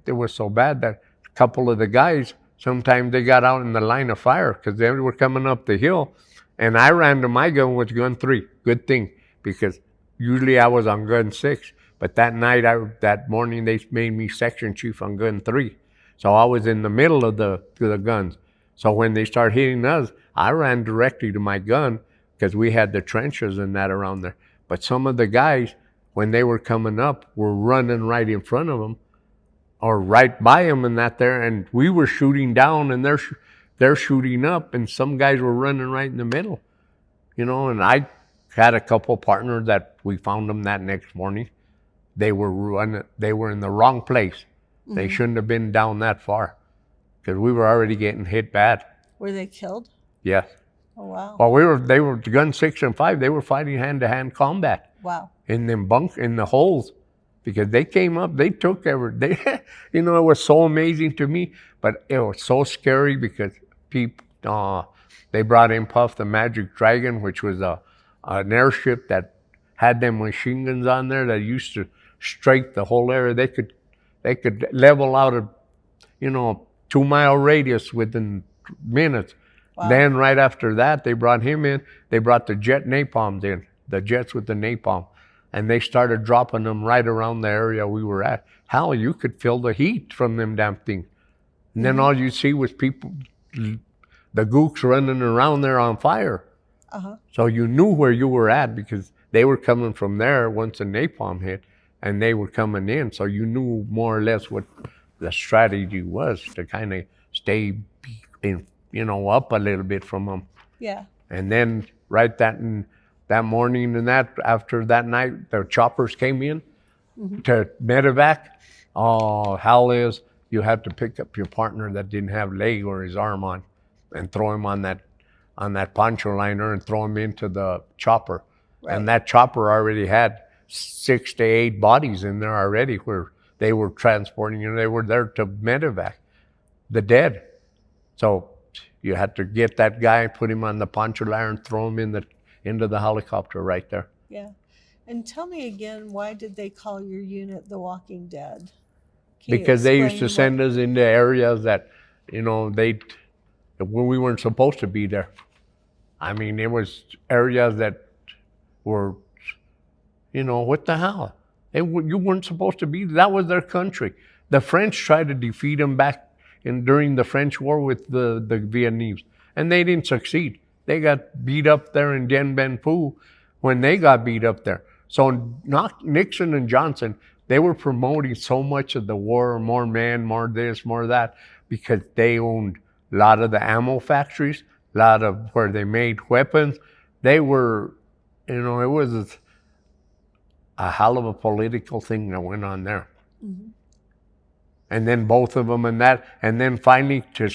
it was so bad that a couple of the guys. Sometimes they got out in the line of fire because they were coming up the hill, and I ran to my gun with gun 3. Good thing, because usually I was on gun 6, but that morning they made me section chief on gun 3, so I was in the middle of the guns. So when they start hitting us, I ran directly to my gun because we had the trenches and that around there. But some of the guys, when they were coming up, were running right in front of them, or right by them and that there, and we were shooting down and they're shooting up, and some guys were running right in the middle, and I had a couple partners that we found them that next morning. They were in the wrong place. They shouldn't have been down that far because we were already getting hit bad. Were they killed? Yes. Oh, wow. Well, they were gun 6 and 5, they were fighting hand-to-hand combat. Wow. In the holes. because they came up, they took they, it was so amazing to me, but it was so scary because people, they brought in Puff the Magic Dragon, which was an airship that had them machine guns on there that used to strike the whole area. They could level out a 2-mile radius within minutes. Wow. Then right after that, they brought him in. They brought the jet napalms in, the jets with the napalm, and they started dropping them right around the area we were at. Hell, you could feel the heat from them damn things. And then all you see was people, the gooks running around there on fire. So you knew where you were at because they were coming from there once the napalm hit, and they were coming in. So you knew more or less what the strategy was to kind of stay up a little bit from them. Yeah. And then right that morning and after that night, the choppers came in to medevac. Oh, hell is you had to pick up your partner that didn't have leg or his arm on and throw him on that poncho liner and throw him into the chopper. Right. And that chopper already had 6 to 8 bodies in there already where they were transporting, they were there to medevac the dead. So you had to get that guy, put him on the poncho liner, and throw him into the helicopter right there. Yeah. And tell me again, why did they call your unit The Walking Dead? Because they used to send us into areas that, when we weren't supposed to be there. I mean, it was areas that were, what the hell? You weren't supposed to be. That was their country. The French tried to defeat them back during the French War with the Vietnamese, and they didn't succeed. They got beat up there in Dien Bien Phu when they got beat up there. So Nixon and Johnson, they were promoting so much of the war, more men, more this, more that, because they owned a lot of the ammo factories, a lot of where they made weapons. They were, it was a hell of a political thing that went on there. And then both of them and then finally to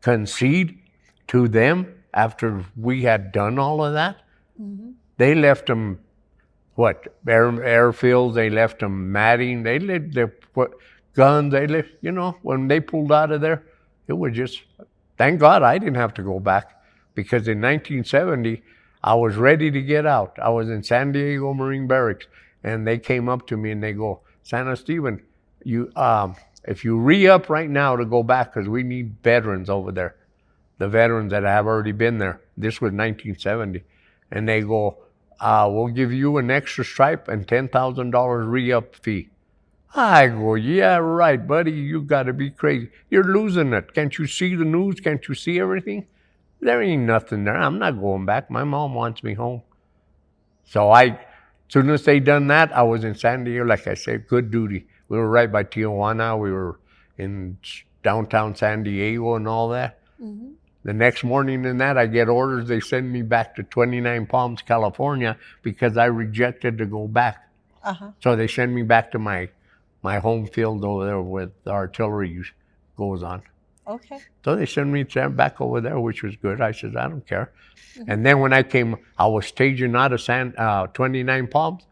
concede to them after we had done all of that, they left them, airfields, they left them matting, they put guns, they left, when they pulled out of there, it was just, thank God I didn't have to go back, because in 1970, I was ready to get out. I was in San Diego Marine Barracks, and they came up to me and they go, Santistevan, if you re-up right now to go back, because we need veterans over there, the veterans that have already been there. This was 1970. And they go, we'll give you an extra stripe and $10,000 re-up fee. I go, yeah, right, buddy, you got to be crazy. You're losing it. Can't you see the news? Can't you see everything? There ain't nothing there. I'm not going back. My mom wants me home. So as soon as they done that, I was in San Diego, like I said, good duty. We were right by Tijuana. We were in downtown San Diego and all that. The next morning in that, I get orders. They send me back to 29 Palms, California, because I rejected to go back. So they send me back to my home field over there where the artillery goes on. Okay. So they sent me back over there, which was good. I said, I don't care. And then when I came, I was staging out of 29 Palms,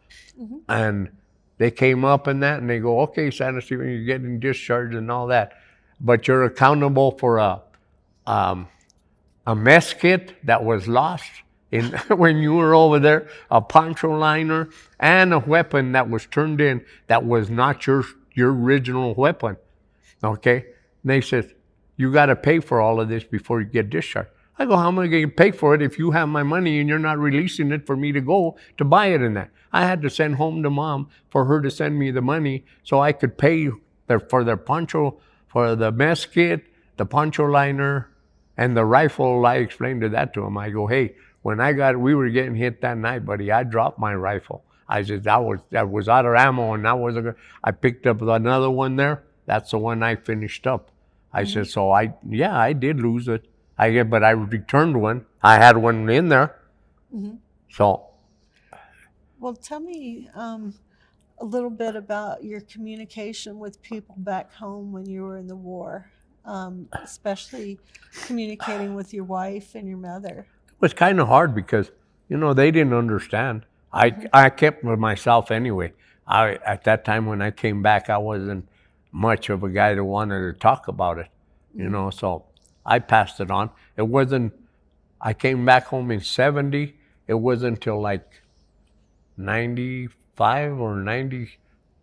and they came up and that, and they go, okay, Santistevan, you're getting discharged and all that, but you're accountable for a mess kit that was lost when you were over there, a poncho liner, and a weapon that was turned in that was not your original weapon. Okay? And they said, you got to pay for all of this before you get discharged. I go, how am I going to pay for it if you have my money and you're not releasing it for me to go to buy it in that? I had to send home to Mom for her to send me the money so I could pay for their poncho, for the mess kit, the poncho liner, and the rifle. I explained that to him. I go, hey, when we were getting hit that night, buddy, I dropped my rifle. I said, that was out of ammo, and I picked up another one there. That's the one I finished up. I said, so I did lose it. But I returned one. I had one in there. So. Well, tell me a little bit about your communication with people back home when you were in the war, especially communicating with your wife and your mother. It was kind of hard because, they didn't understand. I kept with myself anyway. at that time when I came back, I wasn't much of a guy that wanted to talk about it, you know. So I passed it on. It wasn't. I came back home in '70. It wasn't until like '95 or '90,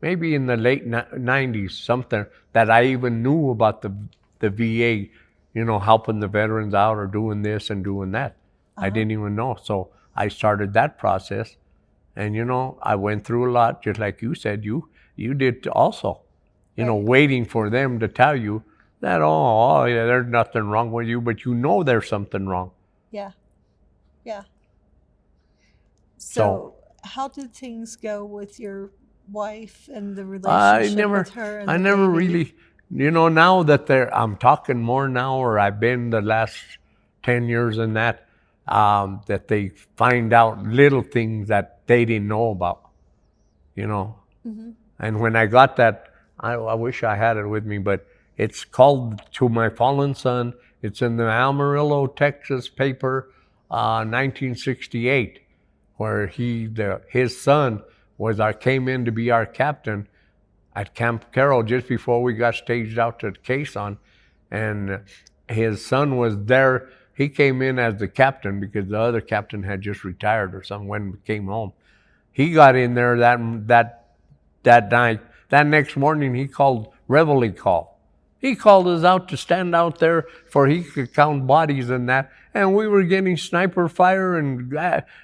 maybe in the late '90s, something that I even knew about the VA, you know, helping the veterans out or doing this and doing that. I didn't even know. So I started that process, and you know, I went through a lot, just like you said. You did also, you know, waiting for them to tell you that yeah, there's nothing wrong with you, but you know there's something wrong. Yeah. Yeah. So how did things go with your wife and the relationship with her? And I never really, you know, now that I'm talking more now, or I've been the last 10 years in that, that they find out little things that they didn't know about, you know. And when I got that, I wish I had it with me, but it's called To My Fallen Son. It's in the Amarillo, Texas paper, 1968, where his son came in to be our captain at Camp Carroll just before we got staged out to Khe Sanh, and his son was there. He came in as the captain because the other captain had just retired or something when we came home. He got in there that night. That next morning, he called reveille call. He called us out to stand out there for he could count bodies and that. And we were getting sniper fire and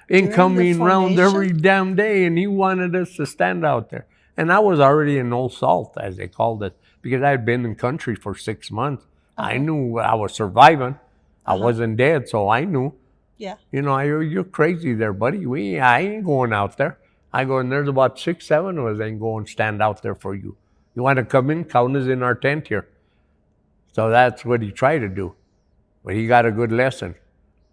incoming rounds every damn day. And he wanted us to stand out there. And I was already in Old Salt, as they called it, because I had been in country for 6 months. I knew I was surviving. I wasn't dead, so I knew. Yeah. You know, you're crazy there, buddy. I ain't going out there. I go, and there's about 6, 7 of us ain't going to stand out there for you. You want to come in? Count us in our tent here. So that's what he tried to do. But he got a good lesson.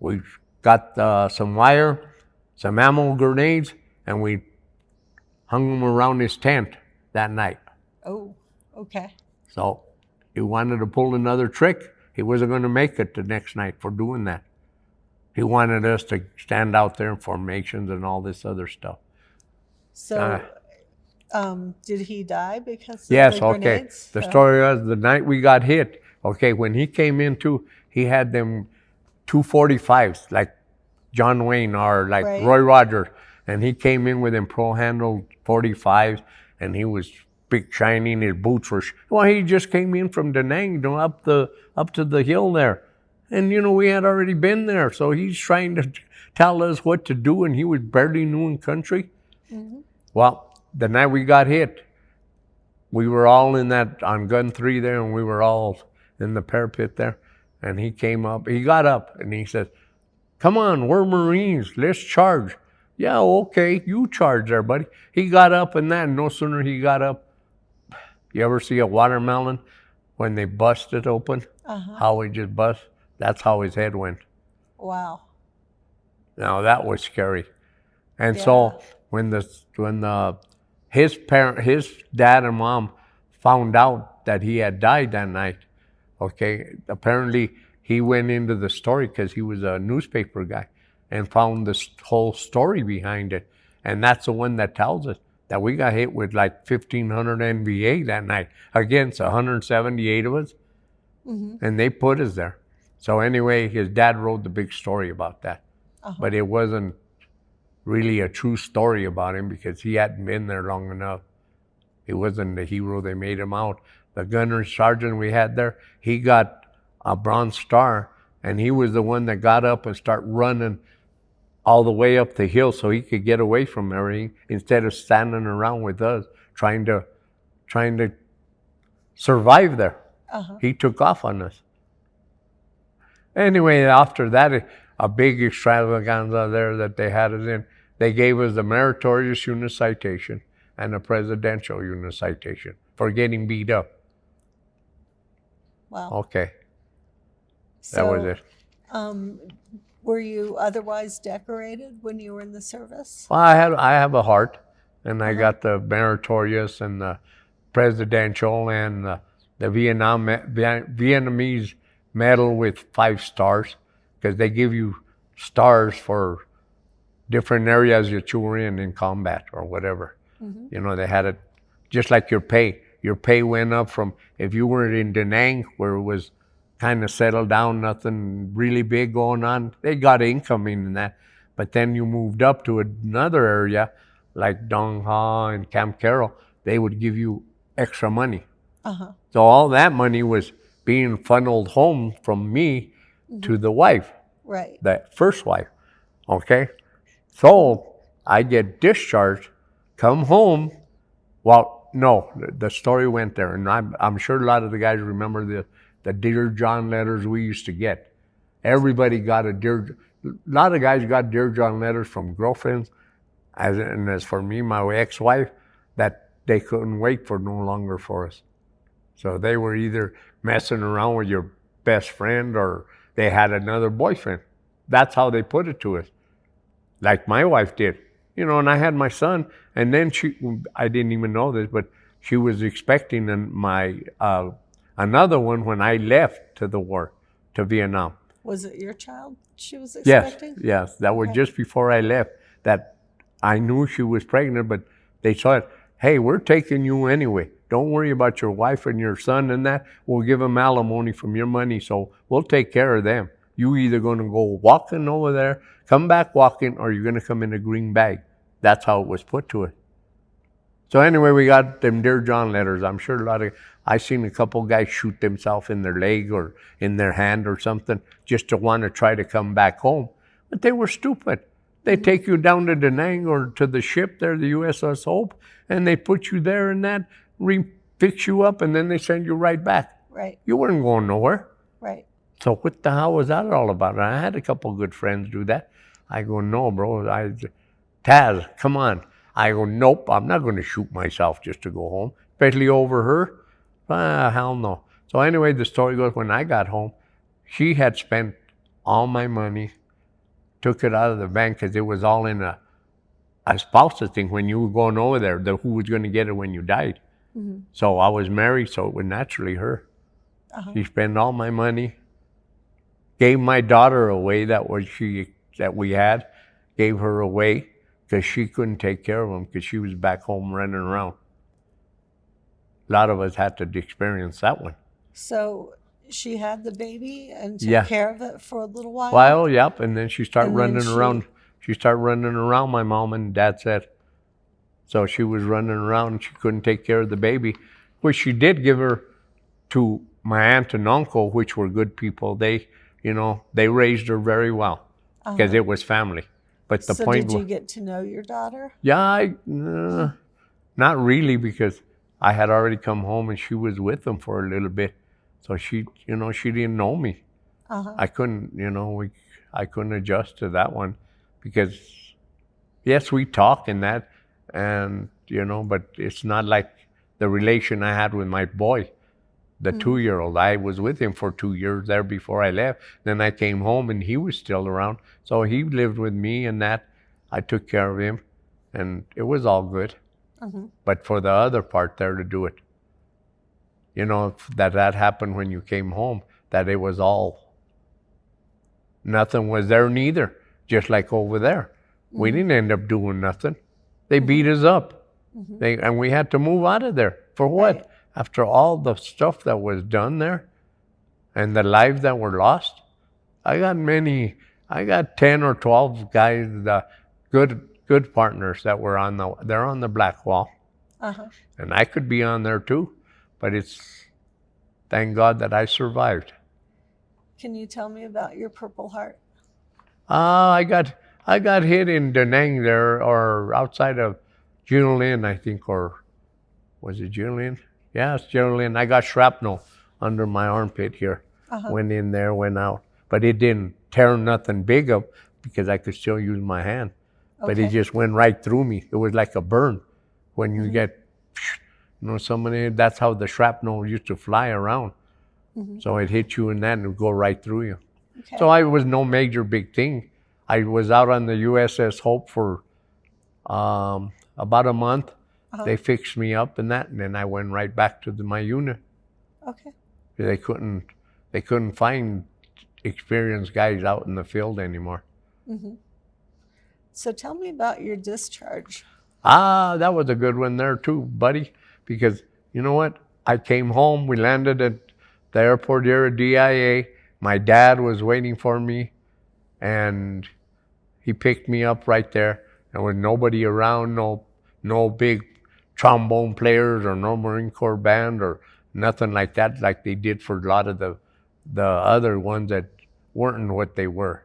We got some wire, some ammo grenades, and we hung them around his tent that night. Oh, okay. So he wanted to pull another trick. He wasn't going to make it the next night for doing that. He wanted us to stand out there in formations and all this other stuff. So, did he die because of yes, the grenades? The story was the night we got hit. Okay, when he came in too, he had them 245s like John Wayne or like Roy Rogers, and he came in with them pro-handled 45s, and he was big, shiny, and his boots were. Well, he just came in from Da Nang, you know, up to the hill there, and you know we had already been there, so he's trying to tell us what to do, and he was barely new in country. Well, the night we got hit, we were all in that on gun 3 there, and we were all in the parapet there. And he came up, he got up, and he said, "Come on, we're Marines, let's charge." Yeah, okay, you charge there, buddy. He got up, and that, no sooner he got up, you ever see a watermelon when they bust it open? How he just bust? That's how his head went. Wow. Now that was scary. And so when his dad and mom found out that he had died that night, okay, apparently he went into the story because he was a newspaper guy and found this whole story behind it. And that's the one that tells us that we got hit with like 1,500 NVA that night against 178 of us. And they put us there. So anyway, his dad wrote the big story about that. But it wasn't really a true story about him because he hadn't been there long enough. He wasn't the hero they made him out. The gunner sergeant we had there, he got a Bronze Star, and he was the one that got up and started running all the way up the hill so he could get away from everything instead of standing around with us trying to survive there. He took off on us. Anyway, after that, a big extravaganza there that they had us in, they gave us the Meritorious Unit Citation and the Presidential Unit Citation for getting beat up. Wow. Okay. So, that was it. Were you otherwise decorated when you were in the service? Well, I have a heart, and I got the Meritorious and the Presidential and the Vietnamese medal with 5 stars, because they give you stars for different areas that you were in combat or whatever. You know, they had it just like your pay. Your pay went up from, if you were in Da Nang, where it was kind of settled down, nothing really big going on, they got income in that. But then you moved up to another area like Dong Ha and Camp Carroll, they would give you extra money. So all that money was being funneled home from me to the wife, Right. the first wife. Okay? So I get discharged, come home. Well, no, the story went there. And I'm sure a lot of the guys remember the Dear John letters we used to get. Everybody got a lot of guys got Dear John letters from girlfriends. And as for me, my ex-wife, that they couldn't wait for no longer for us. So they were either messing around with your best friend or they had another boyfriend. That's how they put it to us. Like my wife did. You know, and I had my son, and then I didn't even know this, but she was expecting another one when I left to the war, to Vietnam. Was it your child she was expecting? Yes. That was just before I left that I knew she was pregnant, but they said, hey, we're taking you anyway. Don't worry about your wife and your son and that. We'll give them alimony from your money, so we'll take care of them. You either going to go walking over there, come back walking, or you're going to come in a green bag. That's how it was put to it. So anyway, we got them Dear John letters. I'm sure I seen a couple guys shoot themselves in their leg or in their hand or something just to want to try to come back home. But they were stupid. They take you down to Da Nang or to the ship there, the USS Hope, and they put you there and that, fix you up, and then they send you right back. Right. You weren't going nowhere. Right. So what the hell was that all about? And I had a couple good friends do that. I go, no, bro. Taz, come on. I go, nope, I'm not going to shoot myself just to go home, especially over her. Hell no. So anyway, the story goes, when I got home, she had spent all my money, took it out of the bank because it was all in a spousal thing when you were going over there, who was going to get it when you died. So I was married, so it was naturally her. She spent all my money, gave my daughter away that we had, gave her away because she couldn't take care of them because she was back home running around. A lot of us had to experience that one. So she had the baby and took care of it for a little while? Well, yep, and then she started running around. She started running around, my mom and dad said. So she was running around and she couldn't take care of the baby, which she did give her to my aunt and uncle, which were good people. They raised her very well because it was family. But the point did you get to know your daughter? Yeah, not really, because I had already come home and she was with them for a little bit. So she didn't know me. I couldn't, I couldn't adjust to that one because, yes, we talk and that, and, but it's not like the relation I had with my boy, the 2-year-old. I was with him for 2 years there before I left. Then I came home and he was still around. So he lived with me and that. I took care of him and it was all good. But for the other part there to do it, that happened when you came home, that it was all, nothing was there neither, just like over there. We didn't end up doing nothing. They beat us up. And we had to move out of there. For what? Right. After all the stuff that was done there and the lives that were lost. I got 10 or 12 guys, good partners that were they're on the black wall. And I could be on there too, but thank God that I survived. Can you tell me about your Purple Heart? I got hit in Da Nang there, or outside of Junelin, I think, or was it Junelin? Yeah, it's Junelin. I got shrapnel under my armpit here. Went in there, went out. But it didn't tear nothing big up because I could still use my hand. But it just went right through me. It was like a burn. When you get, that's how the shrapnel used to fly around. So it hit you in that and it would go right through you. So it was no major big thing. I was out on the USS Hope for about a month. They fixed me up and that, and then I went right back to my unit. They couldn't find experienced guys out in the field anymore. So tell me about your discharge. That was a good one there too, buddy. Because you know what? I came home. We landed at the airport here at DIA. My dad was waiting for me, and he picked me up right there. There was nobody around, no big trombone players or no Marine Corps band or nothing like that, like they did for a lot of the other ones that weren't what they were.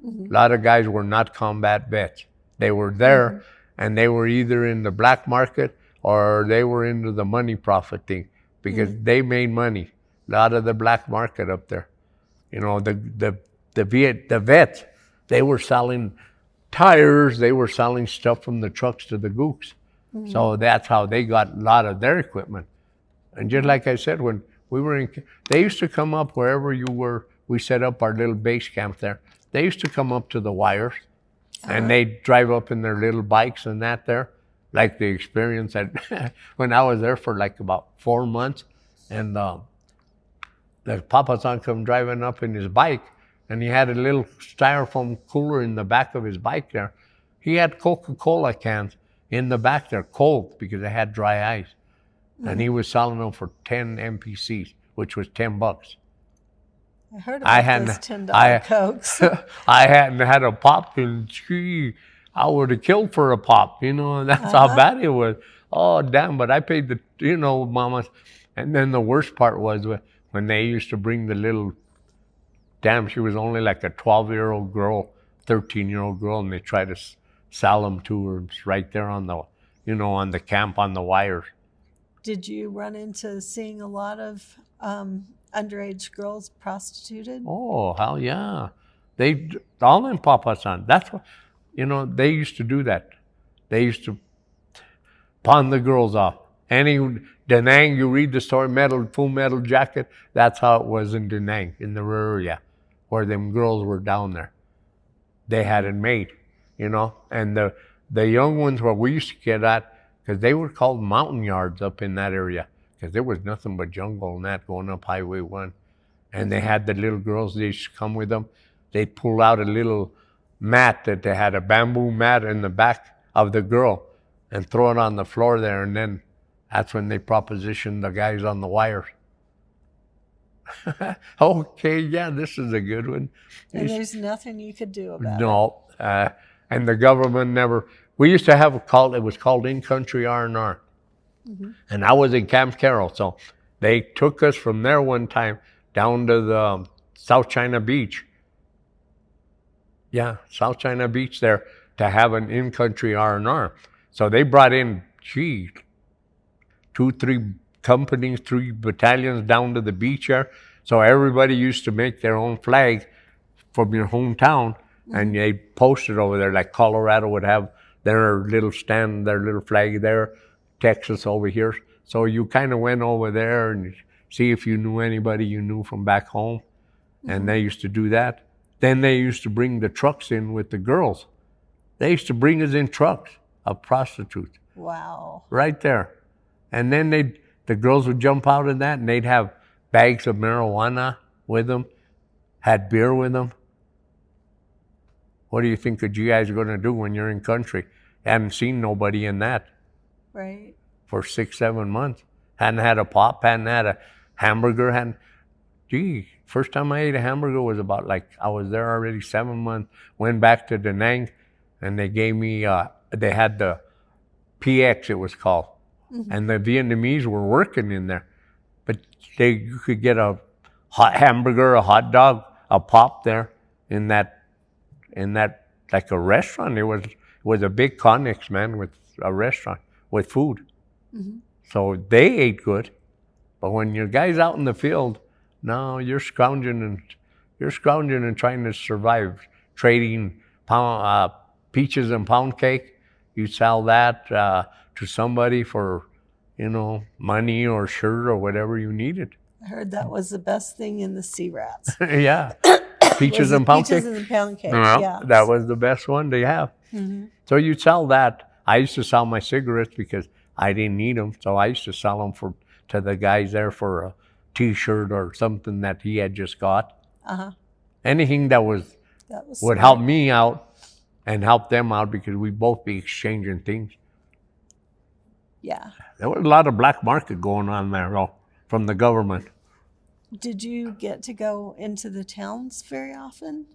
A lot of guys were not combat vets. They were there, and they were either in the black market or they were into the money profit thing, because they made money. A lot of the black market up there. You know, the vets, they were selling tires, they were selling stuff from the trucks to the gooks. So that's how they got a lot of their equipment. And just like I said, when we were in, they used to come up wherever you were. We set up our little base camp there. They used to come up to the wires, and they'd drive up in their little bikes and that there, like the experience that when I was there for like about 4 months, and the Papa San come driving up in his bike, and he had a little styrofoam cooler in the back of his bike there. He had Coca-Cola cans in the back there, cold, because they had dry ice. And he was selling them for 10 MPCs, which was $10. I heard about those $10 Cokes. I hadn't had a pop, and gee, I would have killed for a pop, you know, and that's how bad it was. Oh, damn, but I paid the, you know, mamas. And then the worst part was when they used to bring the little, damn, she was only like a 12-year-old girl, 13-year-old girl, and they tried to sell them to her right there on the, you know, on the camp on the wires. Did you run into seeing a lot of underage girls prostituted? Oh, hell yeah. They, all in Papa San, that's what, you know, they used to do that. They used to pawn the girls off. Any Da Nang, you read the story, Full Metal Jacket, that's how it was in Da Nang, in the area, where them girls were down there. They had it made, you know, and the young ones where we used to get at, because they were called mountain yards up in that area, because there was nothing but jungle and that going up Highway 1. And they had the little girls, they used to come with them. They'd pull out a little mat that they had, a bamboo mat in the back of the girl, and throw it on the floor there, and then that's when they propositioned the guys on the wires. Okay, yeah, this is a good one. And there's nothing you could do about it. No, and the government never. We used to have a call. It was called In-Country R&R, and I was in Camp Carroll. So they took us from there one time down to the South China Beach. Yeah, South China Beach there to have an in-country R&R. So they brought in, 2, 3 companies, 3 battalions down to the beach there. So everybody used to make their own flag from your hometown, and they posted over there. Like Colorado would have their little stand, their little flag there, Texas over here. So you kind of went over there and see if you knew anybody you knew from back home. And they used to do that. Then they used to bring the trucks in with the girls. They used to bring us in trucks of prostitutes. Wow. Right there. And then the girls would jump out of that, and they'd have bags of marijuana with them, had beer with them. What do you think that you guys are going to do when you're in country? Hadn't seen nobody in that. Right. For 6, 7 months. Hadn't had a pop, hadn't had a hamburger, first time I ate a hamburger was about I was there already 7 months, went back to Da Nang, and they gave me, they had the PX, it was called. And the Vietnamese were working in there. But you could get a hot hamburger, a hot dog, a pop there in that like a restaurant. It was a big Connex, man, with a restaurant with food. So they ate good. But when your guy's out in the field, no, you're scrounging and trying to survive, trading peaches and pound cake. You sell that to somebody for, money or shirt or whatever you needed. I heard that was the best thing in the Sea Rats. Yeah. Peaches and pound cake? Peaches and pound cake, No, yeah. that was the best one they have. So you'd sell that. I used to sell my cigarettes because I didn't need them. So I used to sell them to the guys there for a T-shirt or something that he had just got. Anything that would smart. help me out and help them out, because we'd both be exchanging things. Yeah. There was a lot of black market going on there, though, from the government. Did you get to go into the towns very often?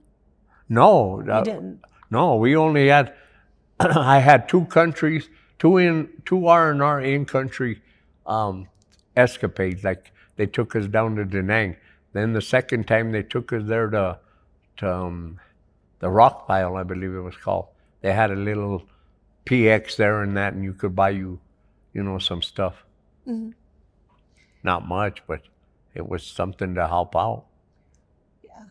No, You didn't. no, we only had. I had two countries, two R&R in country escapades. Like they took us down to Da Nang. Then the second time they took us there to the rock pile, I believe it was called. They had a little PX there and that, and you could buy some stuff. Mm-hmm. Not much, but it was something to help out. Yeah.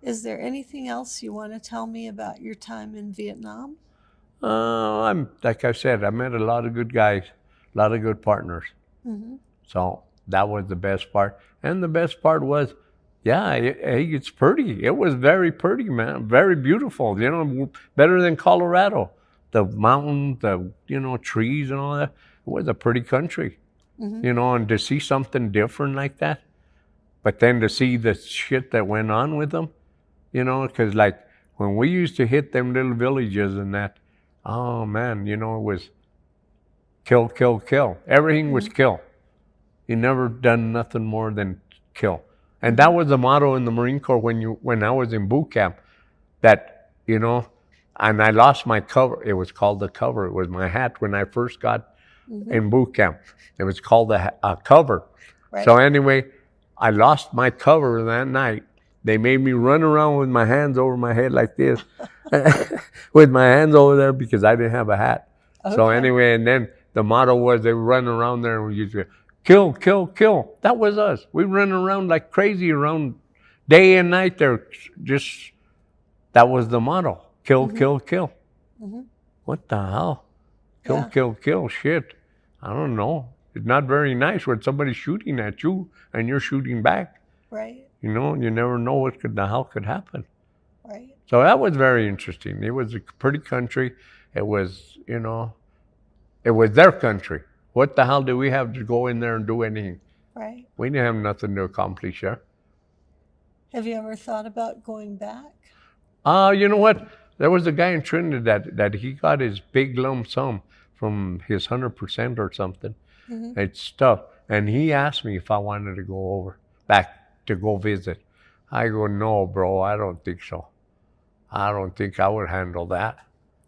Is there anything else you want to tell me about your time in Vietnam? I'm like I said, I met a lot of good guys, a lot of good partners. Mm-hmm. So that was the best part. And the best part was, yeah, it's pretty. It was very pretty, man. Very beautiful. Better than Colorado. The mountains, the trees and all that. It was a pretty country. Mm-hmm. And to see something different like that. But then to see the shit that went on with them, because like when we used to hit them little villages and that, oh man, it was kill, kill, kill. Everything was kill. You never done nothing more than kill. And that was the motto in the Marine Corps when I was in boot camp, that, and I lost my cover. It was called the cover. It was my hat when I first got in boot camp. It was called a cover. Right. So anyway, I lost my cover that night. They made me run around with my hands over my head like this, with my hands over there because I didn't have a hat. Okay. So anyway, and then the motto was they would run around there and we used to kill, kill, kill. That was us. We run around like crazy around day and night there. That was the motto. Kill, kill, kill. Mm-hmm. What the hell? Kill, kill, kill. Shit. I don't know. It's not very nice when somebody's shooting at you and you're shooting back. Right. You never know what the hell could happen. Right. So that was very interesting. It was a pretty country. It was, it was their country. What the hell do we have to go in there and do anything? Right. We didn't have nothing to accomplish there. Have you ever thought about going back? You know what? There was a guy in Trinidad that he got his big lump sum from his 100% or something. Mm-hmm. It's tough. And he asked me if I wanted to go back to go visit. I go, no, bro, I don't think so. I don't think I would handle that.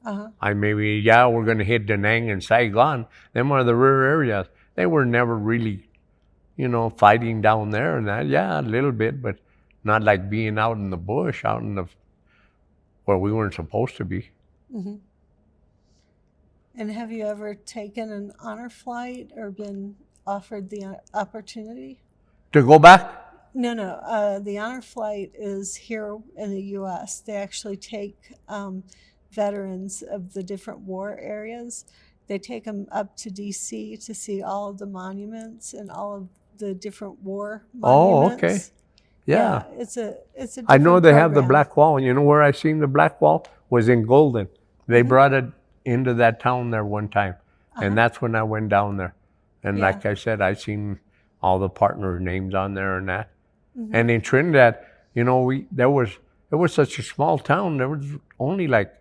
Uh-huh. We're going to hit Da Nang and Saigon. Them are the rear areas. They were never really, fighting down there and that. Yeah, a little bit, but not like being out in the bush, out in where we weren't supposed to be. Mm-hmm. And have you ever taken an honor flight or been offered the opportunity? To go back? No. The honor flight is here in the U.S. They actually take veterans of the different war areas. They take them up to D.C. to see all of the monuments and all of the different war monuments. Oh, okay. Yeah. It's a I know they program. have the black wall. You know where I seen the black wall? Was in Golden. They brought it into that town there one time. And that's when I went down there. And like I said, I seen all the partner names on there and that. Mm-hmm. And in Trinidad, it was such a small town. There was only like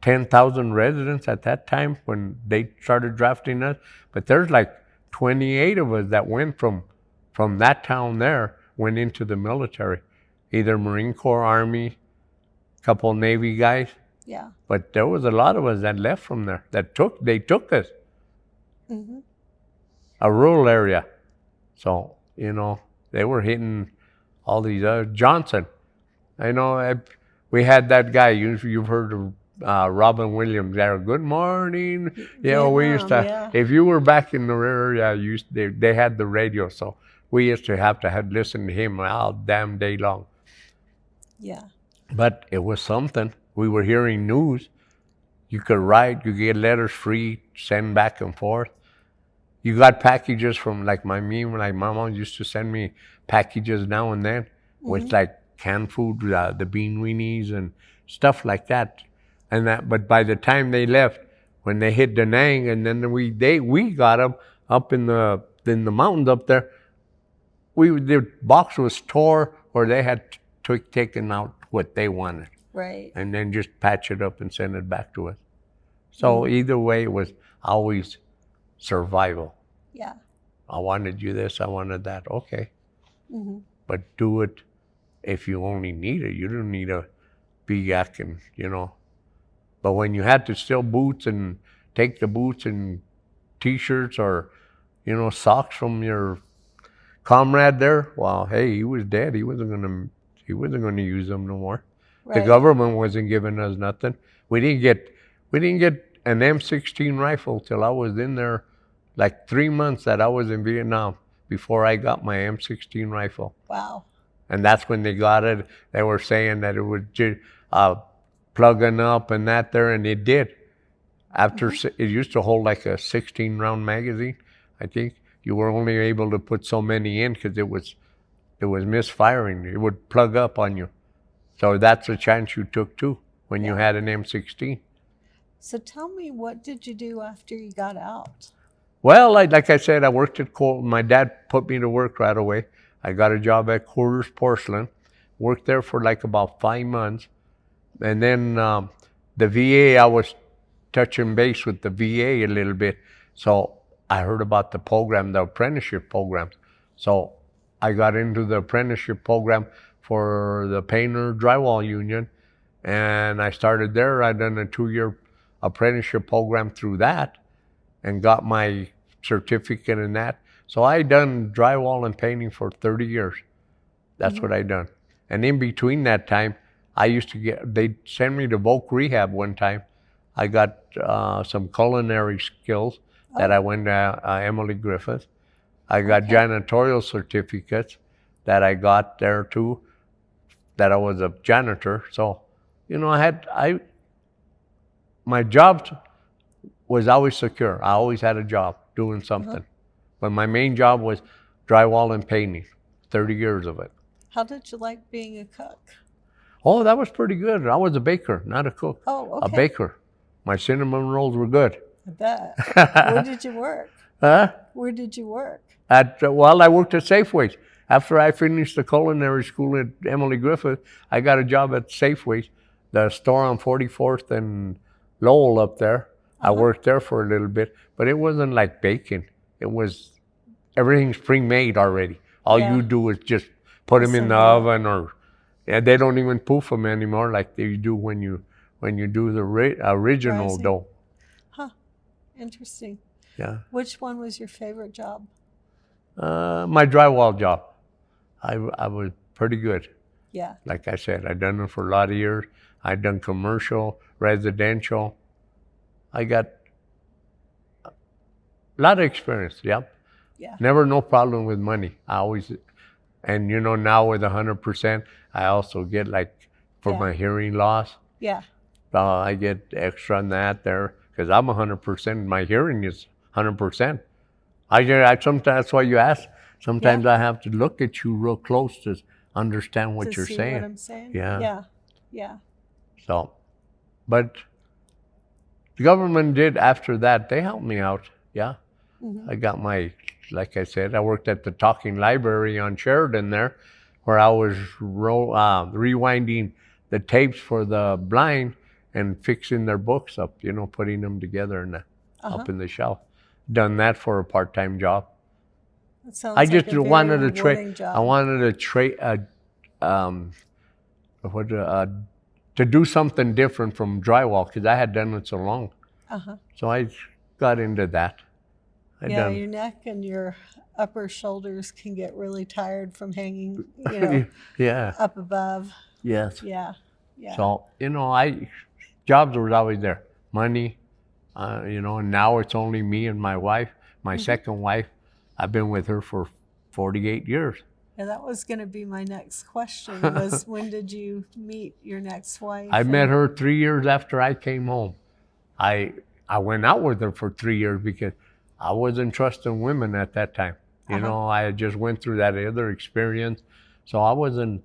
10,000 residents at that time when they started drafting us. But there's like 28 of us that went from that town there, went into the military, either Marine Corps, Army, couple Navy guys. Yeah. But there was a lot of us that left from there. They took us. Mm-hmm. A rural area. So, they were hitting all these Johnson. We had that guy. You've heard of Robin Williams there. Good morning. We used to. Yeah. If you were back in the area, they had the radio, so we used to have listen to him all damn day long. Yeah. But it was something. We were hearing news. You could write. You get letters free, send back and forth. You got packages from my mom used to send me packages now and then with like canned food, the bean weenies and stuff like that. But by the time they left, when they hit Da Nang, and then we got them up in the mountains up there, the box was tore or they had taken out what they wanted. Right. And then just patch it up and send it back to us. So either way, it was always survival. Yeah. I wanted you this, I wanted that. Okay. Mm-hmm. But do it if you only need it. You don't need to be acting, But when you had to steal boots and take the boots and T-shirts or, socks from your comrade there, well, hey, he was dead. He wasn't gonna use them no more. Right. The government wasn't giving us nothing. We didn't get an M16 rifle till I was in there, like 3 months that I was in Vietnam before I got my M16 rifle. Wow. And that's when they got it. They were saying that it was plugging up and that there, and it did. After it used to hold like a 16-round magazine, I think. You were only able to put so many in because it was misfiring. It would plug up on you. So that's a chance you took too when you had an M16. So tell me, what did you do after you got out? Well, like I said, I worked at my dad put me to work right away. I got a job at Quarters Porcelain, worked there for like about 5 months. And then the VA, I was touching base with the VA a little bit. So I heard about the program, the apprenticeship programs. So I got into the apprenticeship program for the Painter Drywall Union. And I started there. I done a 2-year apprenticeship program through that and got my certificate in that. So I done drywall and painting for 30 years. That's what I done. And in between that time, I used to they'd send me to Voc Rehab one time. I got some culinary skills that I went to Emily Griffith. I got janitorial certificates that I got there too, that I was a janitor. So, my job was always secure. I always had a job doing something. But my main job was drywall and painting, 30 years of it. How did you like being a cook? Oh, that was pretty good. I was a baker, not a cook. Oh, okay. A baker. My cinnamon rolls were good. I bet. Where did you work? Huh? Where did you work? I worked at Safeways. After I finished the culinary school at Emily Griffith, I got a job at Safeways, the store on 44th and Lowell up there. I worked there for a little bit, but it wasn't like baking. It was, everything's pre-made already. All you do is just put them in the oven, they don't even poof them anymore like they do when you do the original dough. Huh. Interesting. Yeah. Which one was your favorite job? My drywall job. I was pretty good. Yeah. Like I said, I'd done it for a lot of years. I'd done commercial, residential. I got a lot of experience. Yep. Yeah. Never no problem with money. I always, and now with 100%, I also get for my hearing loss. Yeah. I get extra on that there because I'm 100%. My hearing is 100%. Sometimes that's why you ask. Sometimes I have to look at you real close to understand what you're saying. What I'm saying? Yeah. Yeah. Yeah. So, but the government did after that. They helped me out. Yeah. I got like I said, I worked at the Talking Library on Sheridan there, where I was rewinding the tapes for the blind and fixing their books up, putting them together up in the shelf. Done that for a part-time job. That sounds I just like a wanted very to trade. rewarding job. I wanted to do something different from drywall because I had done it so long. So I got into that. Your neck and your upper shoulders can get really tired from hanging, up above. Yes. Yeah. Yeah. So, jobs were always there. Money, and now it's only me and my wife, my second wife. I've been with her for 48 years. Yeah, that was going to be my next question, was when did you meet your next wife? I met her 3 years after I came home. I went out with her for 3 years because I wasn't trusting women at that time. I had just went through that other experience. So I wasn't,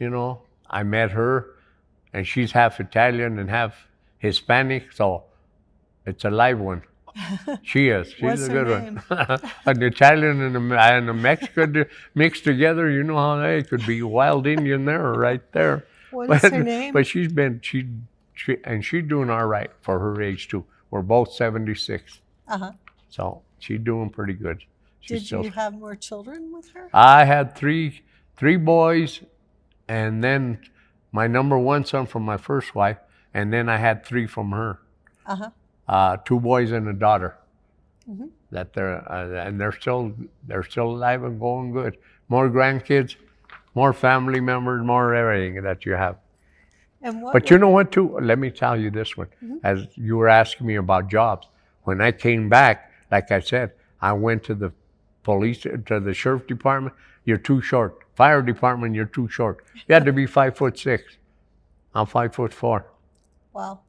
I met her, and she's half Italian and half Hispanic, so it's a live one. She is. She's What's a her good name? one. An Italian and a Mexican mixed together, you know how they could be wild Indian there, right there. What is her name? But she's doing all right for her age too. We're both 76. So she's doing pretty good. Did you have more children with her? I had three boys, and then my number one son from my first wife, and then I had 3 from her. 2 boys and a daughter. That they're still alive and going good. More grandkids, more family members, more everything that you have. But you know what, too? Let me tell you this one. As you were asking me about jobs, when I came back, like I said, I went to the police, to the sheriff department. You're too short. Fire department, you're too short. You had to be 5'6". I'm 5'4". Wow.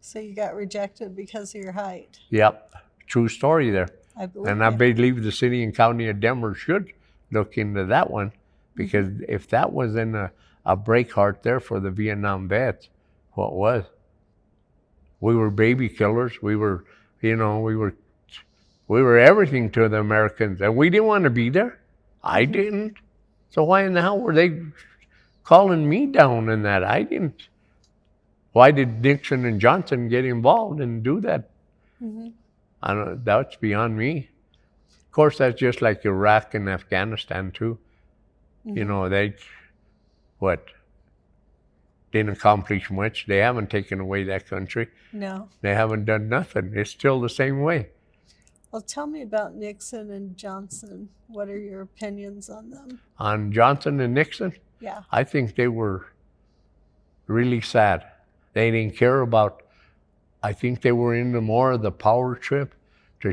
So you got rejected because of your height. Yep. True story there. I believe And I believe the city and county of Denver should look into that one, because if that wasn't a break heart there for the Vietnam vets, what was? We were baby killers. We were, we were everything to the Americans, and we didn't want to be there. I didn't. So why in the hell were they calling me down in that? I didn't. Why did Nixon and Johnson get involved and do that? I don't. That's beyond me. Of course, that's just like Iraq and Afghanistan too. They didn't accomplish much. They haven't taken away that country. No. They haven't done nothing. It's still the same way. Well, tell me about Nixon and Johnson. What are your opinions on them? On Johnson and Nixon? Yeah. I think they were really sad. They didn't care about, I think they were into more of the power trip to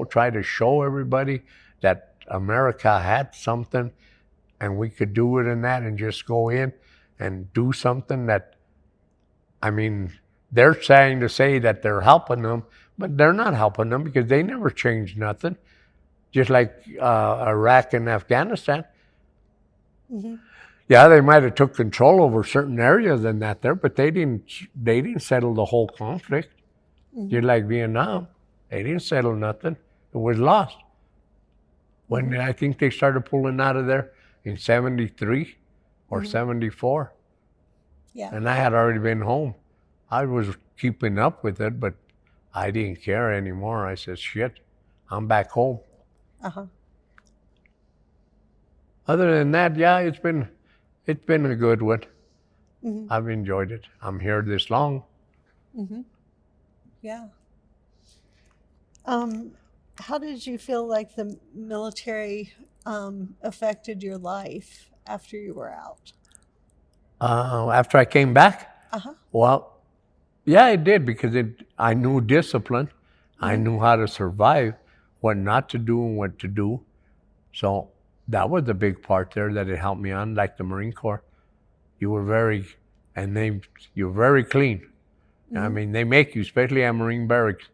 try to show everybody that America had something and we could do it in that, and just go in and do something that, I mean, they're trying to say that they're helping them, but they're not helping them because they never changed nothing. Just like Iraq and Afghanistan. Yeah, they might have took control over certain areas and that there, but they didn't settle the whole conflict. Just like Vietnam, they didn't settle nothing. It was lost. When I think they started pulling out of there in 73 or 74. Yeah. And I had already been home. I was keeping up with it, but I didn't care anymore. I said, shit, I'm back home. Other than that, yeah, it's been a good one. I've enjoyed it. I'm here this long. Yeah. How did you feel like the military affected your life after you were out? After I came back? Well, yeah, it did, because I knew discipline. I knew how to survive, what not to do and what to do. So that was a big part there that it helped me on, like the Marine Corps. You're very clean. I mean, they make you, especially at Marine barracks,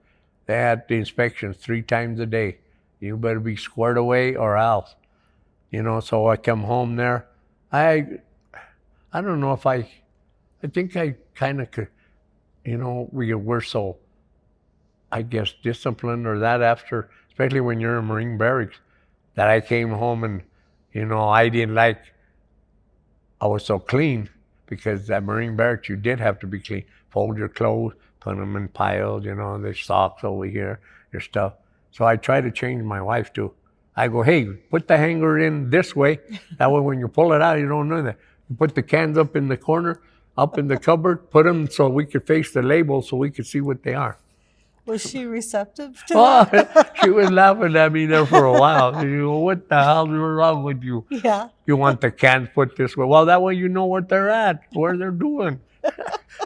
they had the inspections 3 times a day. You better be squared away or else. So I come home there. I don't know if I think I kind of could, we were so, I guess, disciplined or that after, especially when you're in Marine barracks, that I came home and, I didn't like, I was so clean, because at Marine barracks, you did have to be clean. Fold your clothes, put them in piles, there's socks over here, your stuff. So I try to change my wife too. I go, hey, put the hanger in this way. That way when you pull it out, you don't know that. You put the cans up in the corner, up in the cupboard, put them so we could face the label so we could see what they are. Was she receptive to that? She was laughing at me there for a while. She go, what the hell is wrong with you? Yeah. You want the cans put this way? Well, that way you know what they're at, where they're doing.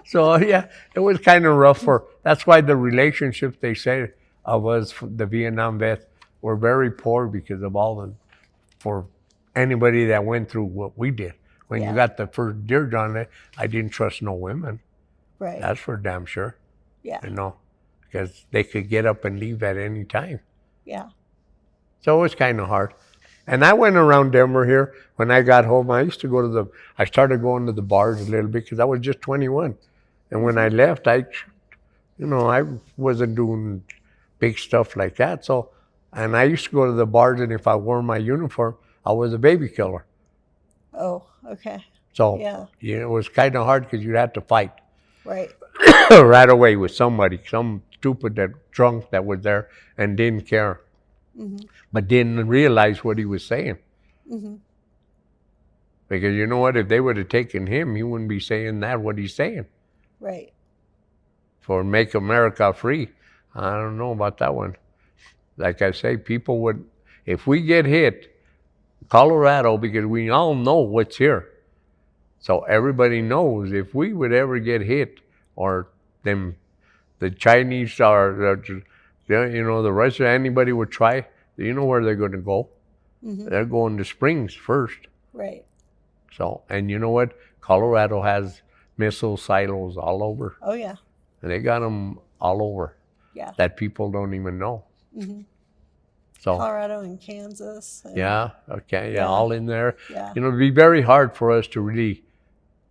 So, yeah, it was kind of rough. That's why the relationships, they say, of us, the Vietnam vets, were very poor because of for anybody that went through what we did. When you got the first deer done, I didn't trust no women. Right. That's for damn sure. Yeah. Because they could get up and leave at any time. Yeah. So it was kind of hard. And I went around Denver here. When I got home, I used to go I started going to the bars a little bit because I was just 21. And when I left, I wasn't doing big stuff like that. So, and I used to go to the bars, and if I wore my uniform, I was a baby killer. Oh, okay. So, it was kind of hard because you'd have to fight. Right. right away with somebody, some stupid that drunk that was there and didn't care, but didn't realize what he was saying. Because you know what? If they would have taken him, he wouldn't be saying that, what he's saying. Right. For make America free. I don't know about that one. Like I say, people would, if we get hit, Colorado, because we all know what's here. So everybody knows if we would ever get hit, or them, the Chinese or the Russian, anybody would try, you know where they're going to go? They're going to Springs first. Right. So, and you know what? Colorado has missile silos all over. Oh, yeah. And they got them all over. Yeah. That people don't even know. So Colorado and Kansas. And, yeah, okay, yeah, all in there. Yeah. You know, it'd be very hard for us to really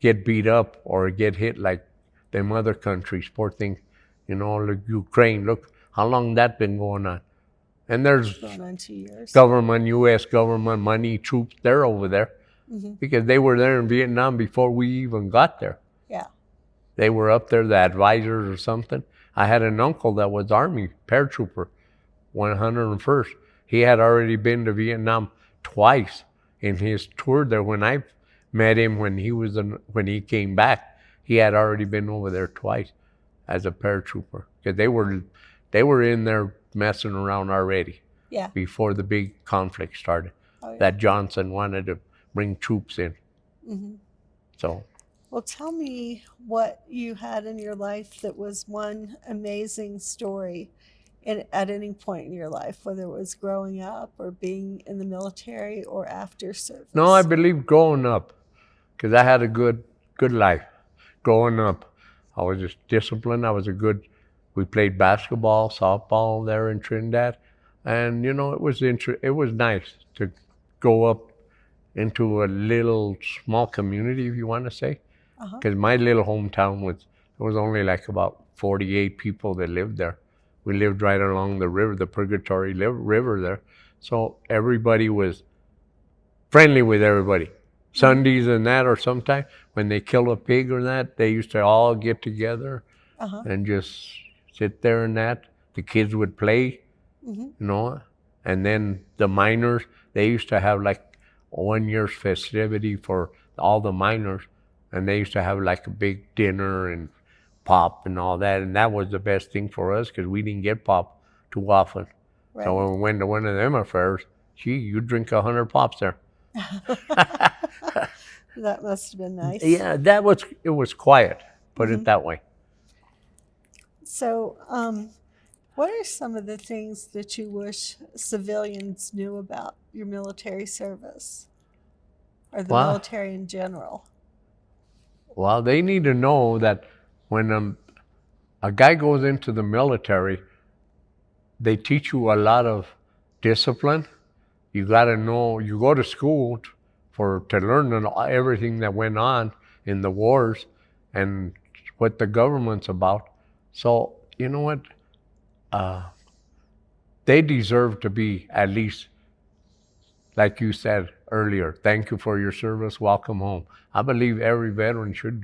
get beat up or get hit like them other countries. Poor thing, you know, like Ukraine. Look how long that been going on. And there's going on 2 years. Government, U.S. government, money, troops, they're over there. Because they were there in Vietnam before we even got there. Yeah. They were up there, the advisors or something. I had an uncle that was Army paratrooper, 101st. He had already been to Vietnam twice in his tour there. When I met him, when he came back, he had already been over there twice as a paratrooper. Because they were in there messing around already. Yeah. Before the big conflict started. Oh, yeah. That Johnson wanted to bring troops in. So. Well, tell me what you had in your life that was one amazing story at any point in your life, whether it was growing up or being in the military or after service. No, I believe growing up, because I had a good life. Growing up, I was just disciplined. We played basketball, softball there in Trinidad. And, you know, it was nice to go up into a little small community, if you want to say. Because my little hometown was only like about 48 people that lived there. We lived right along the river, the Purgatory River there. So everybody was friendly with everybody. Sundays and that, or sometimes when they kill a pig or that, they used to all get together and just sit there and that. The kids would play, you know. And then the miners, they used to have like 1 year's festivity for all the miners. And they used to have like a big dinner and pop and all that. And that was the best thing for us because we didn't get pop too often. Right. So when we went to one of them affairs, you drink 100 pops there. That must have been nice. Yeah, it was quiet, put it that way. So what are some of the things that you wish civilians knew about your military service or the military in general? Well, they need to know that when a guy goes into the military, they teach you a lot of discipline. You got to know, you go to school to learn everything that went on in the wars and what the government's about. So, you know what? They deserve to be at least, like you said earlier, thank you for your service, welcome home. I believe every veteran should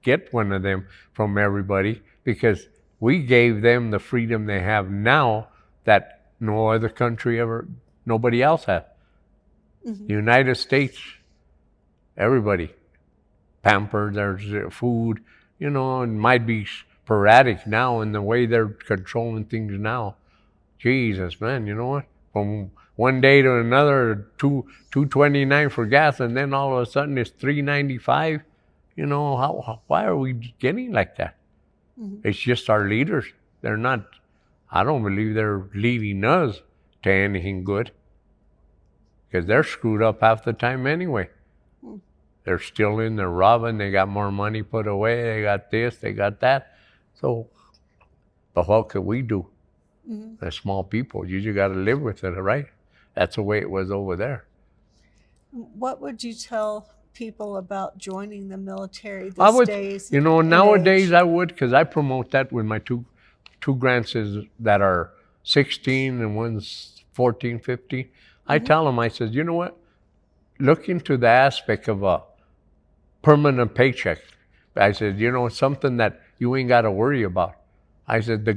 get one of them from everybody because we gave them the freedom they have now that no other country nobody else had. The United States, everybody pampered, there's food, you know, it might be sporadic now in the way they're controlling things now. Jesus, man, you know what? From one day to another, $2.29 for gas, and then all of a sudden it's $3.95. You know, why are we getting like that? It's just our leaders. They're not, I don't believe they're leading us to anything good. Because they're screwed up half the time anyway. They're stealing, they're robbing, they got more money put away, they got this, they got that. So, but what could we do? As small people, you just got to live with it, right? That's the way it was over there. What would you tell people about joining the military these days? You know, nowadays I would, because I promote that with my two grandsons that are 16 and one's 14, 15. I tell them, I said, you know what? Look into the aspect of a permanent paycheck. I said, you know, something that you ain't got to worry about. I said, if the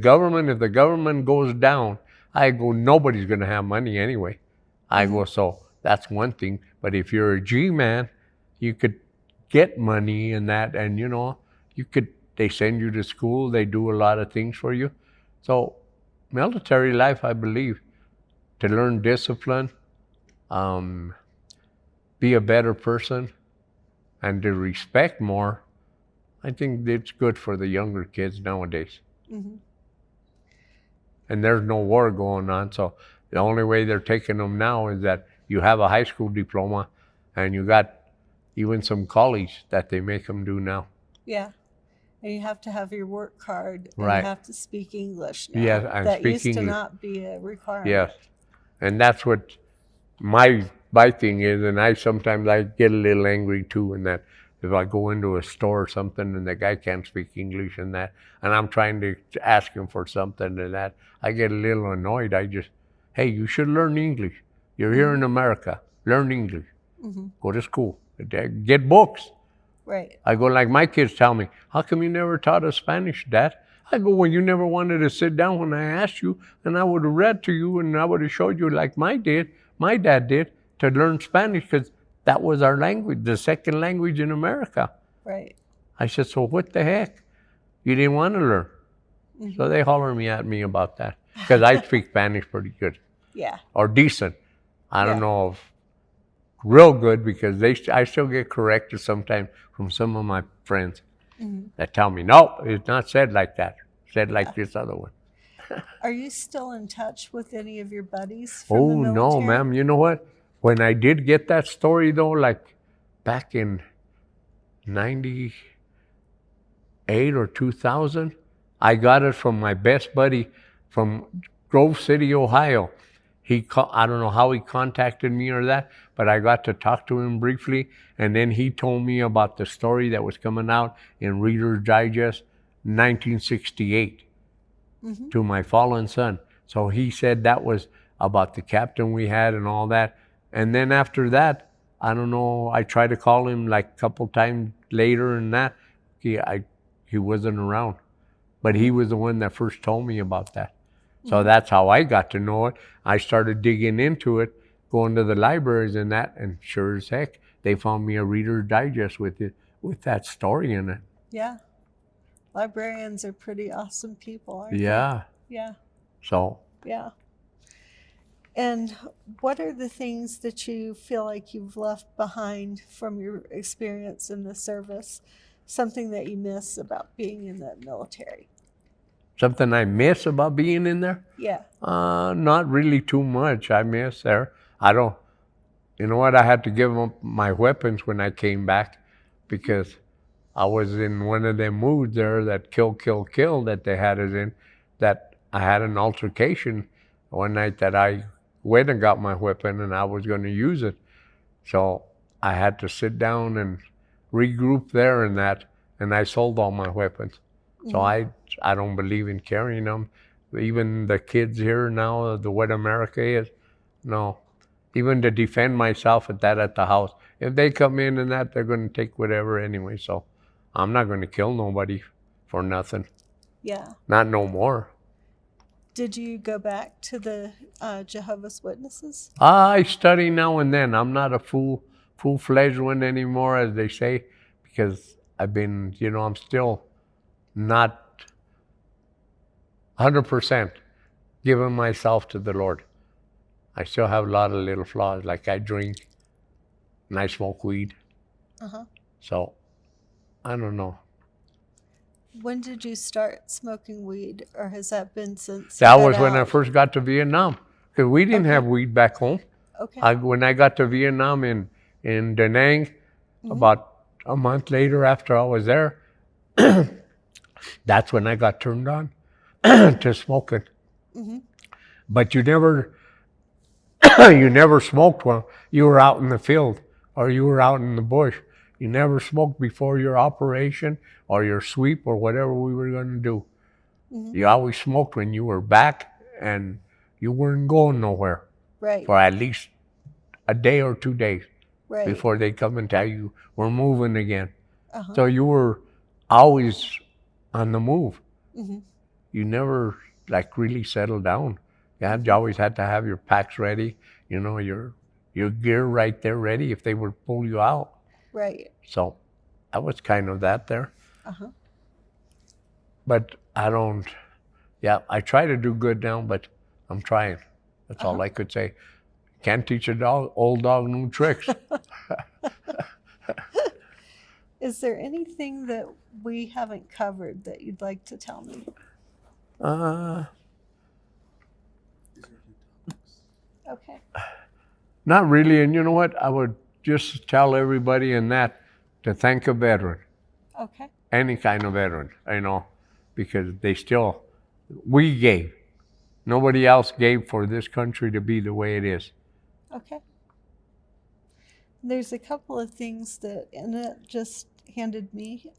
government goes down, I go, nobody's going to have money anyway. I go, so that's one thing. But if you're a G-man, you could get money and that, and they send you to school, they do a lot of things for you. So military life, I believe, to learn discipline, be a better person, and to respect more, I think it's good for the younger kids nowadays. Mm-hmm. And there's no war going on, so the only way they're taking them now is that you have a high school diploma and you got even some college that they make them do now. Yeah. And you have to have your work card, and Right. you have to speak English now. Yes, and that speak used to English. not be a requirement. Yes. And that's what my thing is, and I sometimes get a little angry too in that if I go into a store or something and the guy can't speak English and that, and I'm trying to ask him for something and that, I get a little annoyed. Hey, you should learn English. You're here in America. Learn English. Mm-hmm. Go to school. Get books. Right. I go, like my kids tell me, how come you never taught us Spanish, Dad? I go, well, you never wanted to sit down when I asked you, and I would have read to you, and I would have showed you like my dad did, to learn Spanish, because that was our language, the second language in America. Right. I said, so what the heck? You didn't want to learn. Mm-hmm. So they holler at me about that, because I speak Spanish pretty good. Yeah. Or decent. I don't Yeah. know if real good, because I still get corrected sometimes from some of my friends that tell me, no, it's not said like that. Said like this other one. Are you still in touch with any of your buddies from Oh, the military? no, ma'am. You know what? When I did get that story, though, like back in 98 or 2000, I got it from my best buddy from Grove City, Ohio. I don't know how he contacted me or that, but I got to talk to him briefly, and then he told me about the story that was coming out in Reader's Digest 1968 to my fallen son. So he said that was about the captain we had and all that. And then after that, I don't know, I tried to call him like a couple times later and that. He wasn't around. But he was the one that first told me about that. So that's how I got to know it. I started digging into it, going to the libraries and that, and sure as heck, they found me a Reader's Digest with that story in it. Yeah. Librarians are pretty awesome people, aren't Yeah. they? Yeah. So Yeah. And what are the things that you feel like you've left behind from your experience in the service? Something that you miss about being in the military? something I miss about being in there? Yeah. Not really too much. I miss there. You know what? I had to give up my weapons when I came back because I was in one of them moods there that kill that they had us in, that I had an altercation one night that I went and got my weapon and I was going to use it. So I had to sit down and regroup there and that, and I sold all my weapons. So I don't believe in carrying them. Even the kids here now, the what America is, no. Even to defend myself at the house. If they come in and that, they're going to take whatever anyway. So I'm not going to kill nobody for nothing. Yeah. Not no more. Did you go back to the Jehovah's Witnesses? I study now and then. I'm not a full-fledged one anymore, as they say, because I've been, I'm still not 100% giving myself to the Lord. I still have a lot of little flaws, like I drink and I smoke weed. Uh-huh. So, I don't know. When did you start smoking weed, or has that been since? That you was got when I out? first got to Vietnam, because we didn't Okay. have weed back home. Okay. When I got to Vietnam in Da Nang, about a month later after I was there, that's when I got turned on to smoking. But you never smoked while you were out in the field or you were out in the bush. You never smoked before your operation or your sweep or whatever we were going to do. You always smoked when you were back and you weren't going nowhere Right. for at least a day or 2 days Right. before they come and tell you we're moving again. Uh-huh. So you were always on the move. Mm-hmm. You never like really settle down. You always had to have your packs ready, your gear right there ready if they would pull you out. Right. So that was kind of that there. Uh-huh. But I try to do good now, but I'm trying. That's all I could say. Can't teach old dog new tricks. Is there anything that we haven't covered that you'd like to tell me? Okay. Not really. And you know what? I would just tell everybody in that to thank a veteran, Okay. any kind of veteran, because we gave. Nobody else gave for this country to be the way it is. Okay. There's a couple of things that Anit just handed me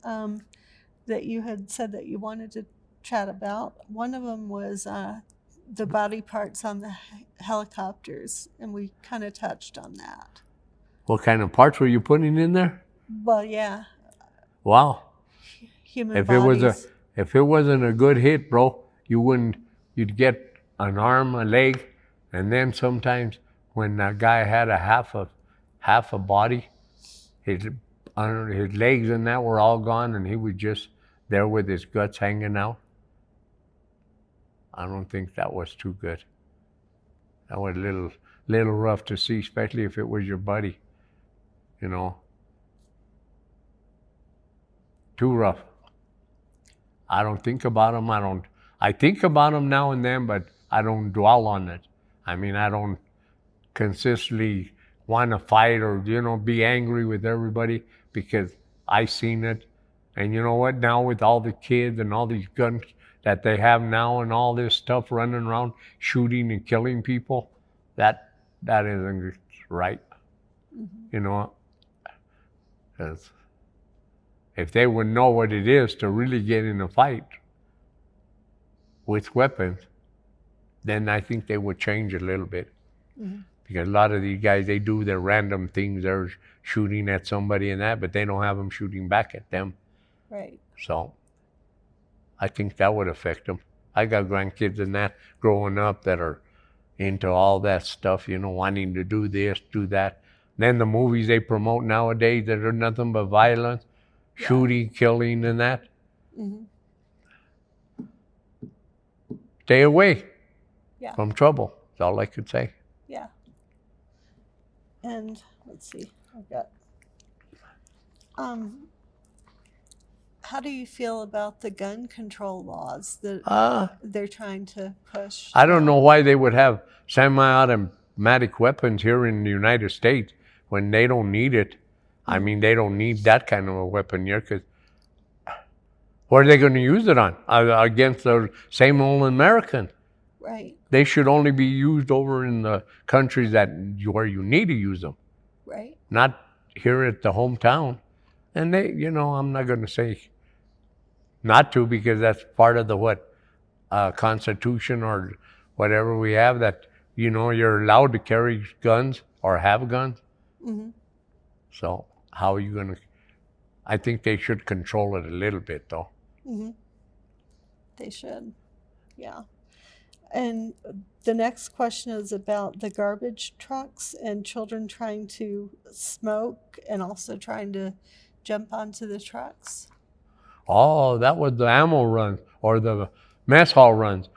that you had said that you wanted to chat about. One of them was the body parts on the helicopters, and we kind of touched on that. What kind of parts were you putting in there? Well, yeah. Wow. Human bodies. If it wasn't a good hit, bro, you'd get an arm, a leg, and then sometimes when that guy had a half a body, his legs and that were all gone, and he was just there with his guts hanging out. I don't think that was too good. That was a little rough to see, especially if it was your buddy. Too rough. I don't think about them. I think about them now and then, but I don't dwell on it. I don't consistently want to fight or, be angry with everybody because I seen it. And you know what? Now with all the kids and all these guns that they have now and all this stuff running around shooting and killing people, that isn't right. Mm-hmm. Because if they would know what it is to really get in a fight with weapons, then I think they would change a little bit. Mm-hmm. Because a lot of these guys, they do their random things. They're shooting at somebody and that, but they don't have them shooting back at them. Right. So I think that would affect them. I got grandkids and that growing up that are into all that stuff, wanting to do this, do that. Then the movies they promote nowadays that are nothing but violence, shooting, killing, and that. Mm-hmm. Stay away from trouble. That's all I could say. Yeah. And let's see, I've got. How do you feel about the gun control laws that they're trying to push? I don't know why they would have semi-automatic weapons here in the United States when they don't need it. Mm-hmm. They don't need that kind of a weapon here because what are they going to use it on? Against the same old American. Right. They should only be used over in the countries where you need to use them. Right. Not here at the hometown. And I'm not going to say not to because that's part of the Constitution or whatever we have that, you're allowed to carry guns or have guns. Mm-hmm. So how are you going to, I think they should control it a little bit though. Mm-hmm. They should. Yeah. And the next question is about the garbage trucks and children trying to smoke and also trying to jump onto the trucks. Oh, that was the ammo runs or the mess hall runs.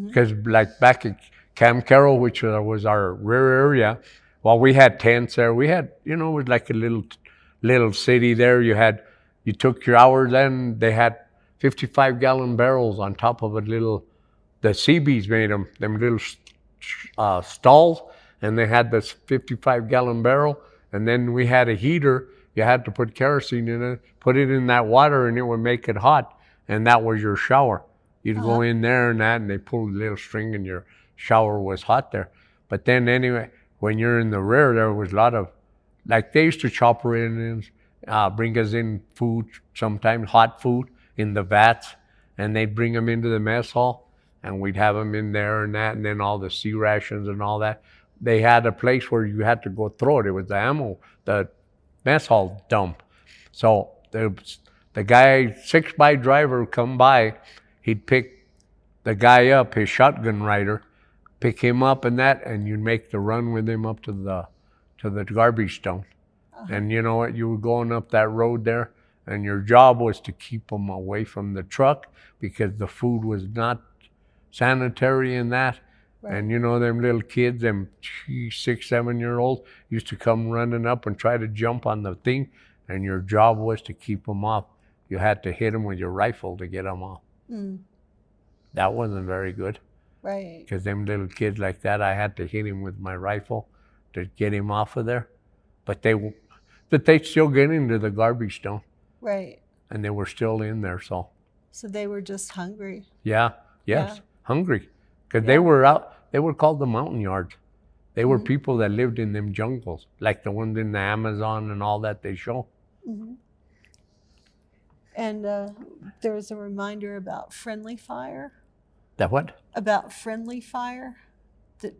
Because like back at Camp Carroll, which was our rear area, we had tents there. We had, it was like a little city there. You took your hours and they had 55-gallon barrels on top of the Seabees made them little stalls, and they had this 55-gallon barrel, and then we had a heater. You had to put kerosene in it, put it in that water, and it would make it hot, and that was your shower. You'd go in there and they pulled a little string, and your shower was hot there. But then anyway, when you're in the rear, there was a lot of, like they used to chop in, bring us in food, sometimes hot food in the vats, and they'd bring them into the mess hall. And we'd have them in there and that, and then all the sea rations and all that. They had a place where you had to go throw it. It was the mess hall dump. So The guy, 6x driver would come by, he'd pick the guy up, his shotgun rider, pick him up and that, and you'd make the run with him up to the garbage dump. And you know what? You were going up that road there, and your job was to keep them away from the truck because the food was not sanitary and that. Right. And you know, them little kids, them 6, 7-year-olds used to come running up and try to jump on the thing, and your job was to keep them off. You had to hit them with your rifle to get them off. That wasn't very good. Right. Because them little kids like that, I had to hit him with my rifle to get him off of there. But they'd still get into the garbage dump. Right. And they were still in there, so. So they were just hungry. Yeah, yes, hungry. Because they were called the mountain yards. They were people that lived in them jungles, like the ones in the Amazon and all that they show. And there's a reminder about friendly fire. That what? About friendly fire.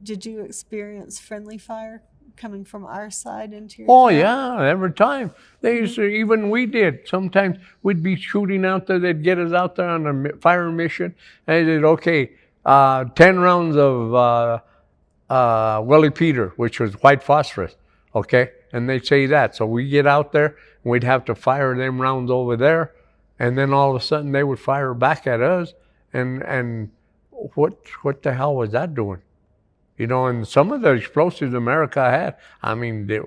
Did you experience friendly fire coming from our side into your camp? Yeah, every time. They used to, even we did. Sometimes we'd be shooting out there. They'd get us out there on a fire mission. And they said, okay, 10 rounds of Willie Peter, which was white phosphorus, okay? And they'd say that. So we get out there, and we'd have to fire them rounds over there. And then all of a sudden, they would fire back at us. And what the hell was that doing? You know, and some of the explosives America had, I mean, they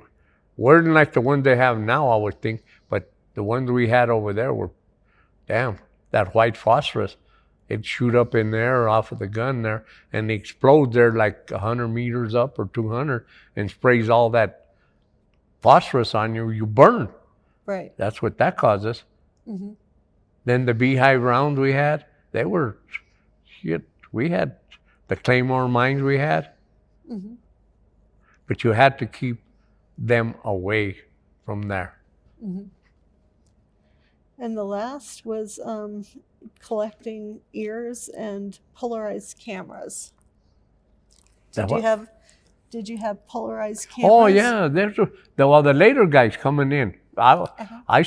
weren't like the ones they have now, I would think, but the ones we had over there were, damn, that white phosphorus. It'd shoot up in there off of the gun there, and it explodes there like 100 meters up or 200 and sprays all that phosphorus on you. You burn. Right. That's what that causes. Then the beehive rounds we had, they were, shit, we had the Claymore mines we had. But you had to keep them away from there. And the last was collecting ears and polarized cameras. Did you have polarized cameras? Oh yeah, the later guys coming in. I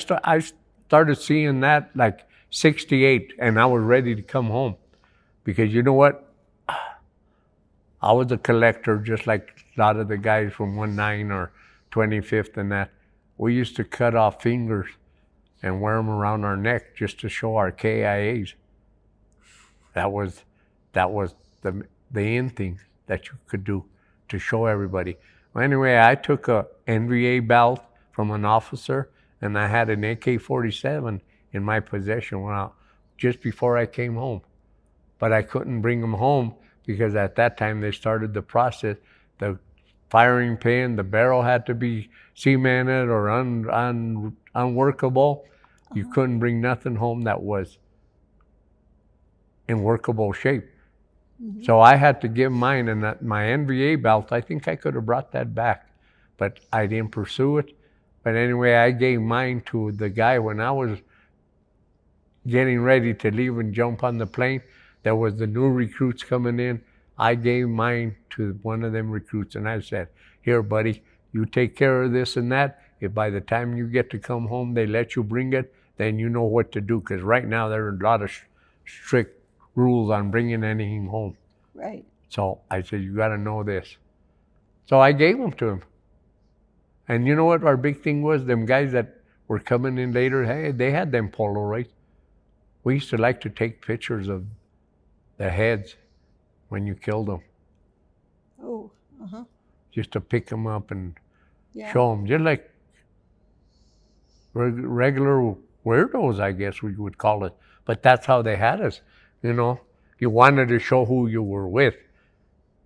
started seeing that like 68, and I was ready to come home, because you know what? I was a collector, just like a lot of the guys from 19 or 25th and that. We used to cut off fingers and wear them around our neck just to show our KIAs. That was the in thing that you could do to show everybody. Well, anyway, I took a NVA belt from an officer, and I had an AK-47 in my possession just before I came home. But I couldn't bring them home, because at that time they started the process. The firing pin, the barrel had to be cemented or unworkable. You couldn't bring nothing home that was in workable shape. So I had to give mine, and my NVA belt, I think I could have brought that back, but I didn't pursue it. But anyway, I gave mine to the guy when I was getting ready to leave and jump on the plane. There was the new recruits coming in. I gave mine to one of them recruits, and I said, here, buddy, you take care of this and that. If by the time you get to come home, they let you bring it, then you know what to do, because right now there are a lot of strict rules on bringing anything home. Right. So I said, you got to know this. So I gave them to him. And you know what our big thing was? Them guys that were coming in later, hey, they had them Polaroids. We used to like to take pictures of the heads when you killed them. Oh, Just to pick them up and show them, just like regular weirdos, I guess we would call it. But that's how they had us, you know. You wanted to show who you were with.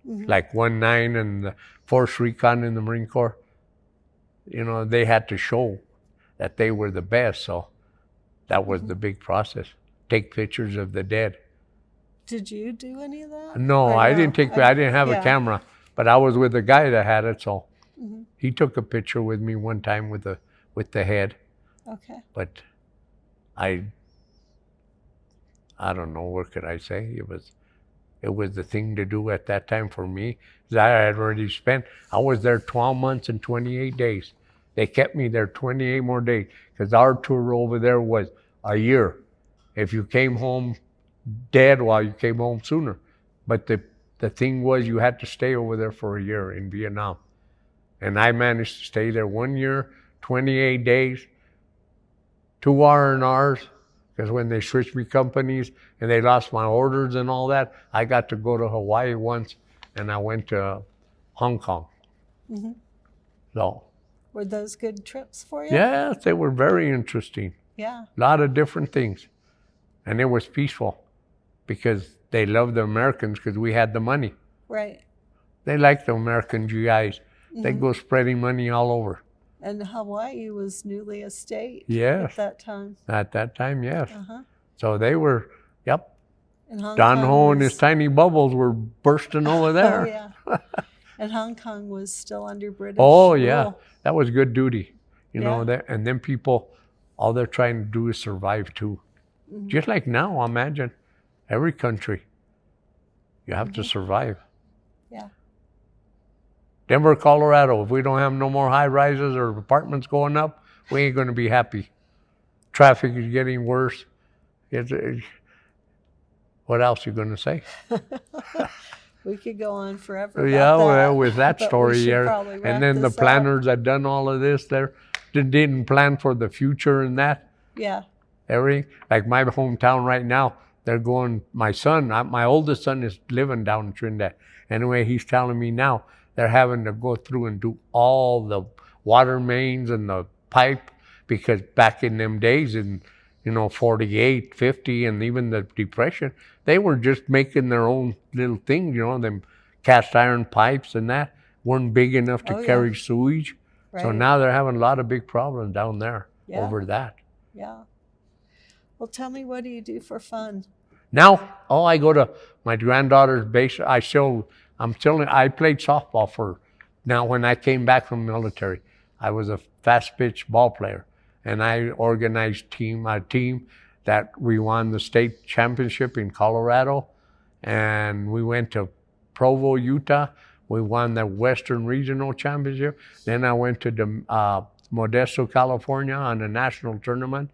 Like 19 and the 4th Recon in the Marine Corps. You know, they had to show that they were the best, so that was the big process. Take pictures of the dead. Did you do any of that? No, I didn't take. I didn't have a camera, but I was with the guy that had it, so he took a picture with me one time with the head. Okay. But I don't know. What could I say? It was the thing to do at that time for me. I had already spent. I was there 12 months and 28 days. They kept me there 28 more days, because our tour over there was a year. If you came home dead, well, you came home sooner. But the thing was, you had to stay over there for a year in Vietnam. And I managed to stay there 1 year, 28 days, 2 R&Rs, because when they switched me companies and they lost my orders and all that, I got to go to Hawaii once, and I went to Hong Kong. Mm-hmm. So, were those good trips for you? yes, they were very interesting. Yeah. A lot of different things. And it was peaceful because they loved the Americans because we had the money. Right. They liked the American GIs. Mm-hmm. They go spreading money all over. And Hawaii was newly a state Yes. at that time. At that time, yes. Uh-huh. So they were, yep. And Hong Don Kong Ho and was- his tiny bubbles were bursting over there. Oh, yeah. And Hong Kong was still under British Oh, yeah. rule. That was good duty. You know, Yeah. that, and then people, all they're trying to do is survive too. Mhm. Just like now, imagine every country. You have to Mhm. survive. Yeah. Denver, Colorado, if we don't have no more high rises or apartments going up, we ain't going to be happy. Traffic is getting worse. What else you going to say? We could go on forever. About Yeah, that, well, with that but we story should here. probably wrap And then the this up. planners that done all of this, they didn't plan for the future and that. Yeah. Everything. Like my hometown right now, they're going, my son, my oldest son is living down in Trinidad. Anyway, he's telling me now they're having to go through and do all the water mains and the pipe, because back in them days in, 48, 50, and even the Depression, they were just making their own little thing, them cast iron pipes and that weren't big enough to Oh, yeah. carry sewage. Right. So now they're having a lot of big problems down there Yeah. over that. Yeah. Well, tell me, what do you do for fun? Now, I go to my granddaughter's base. I played softball now when I came back from the military. I was a fast pitch ball player, and I organized a team that we won the state championship in Colorado, and we went to Provo, Utah. We won the Western Regional Championship. Then I went to Modesto, California on a national tournament.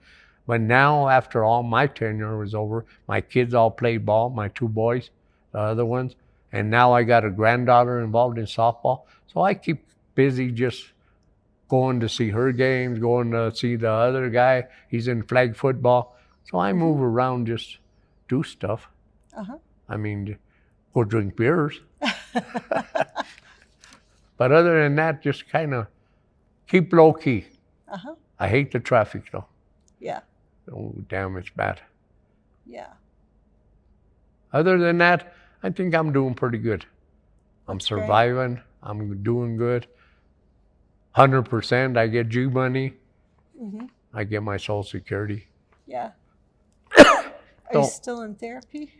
But now, after all my tenure was over, my kids all played ball, my 2 boys, the other ones. And now I got a granddaughter involved in softball. So I keep busy just going to see her games, going to see the other guy. He's in flag football. So I move around, just do stuff. Uh-huh. I mean, go drink beers. But other than that, just kind of keep low key. Uh-huh. I hate the traffic though. Yeah. Oh, damn, it's bad. Yeah. Other than that, I think I'm doing pretty good. I'm That's great. surviving. I'm doing good. 100%. I get G money. Mm-hmm. I get my Social Security. Yeah. Are So- you still in therapy?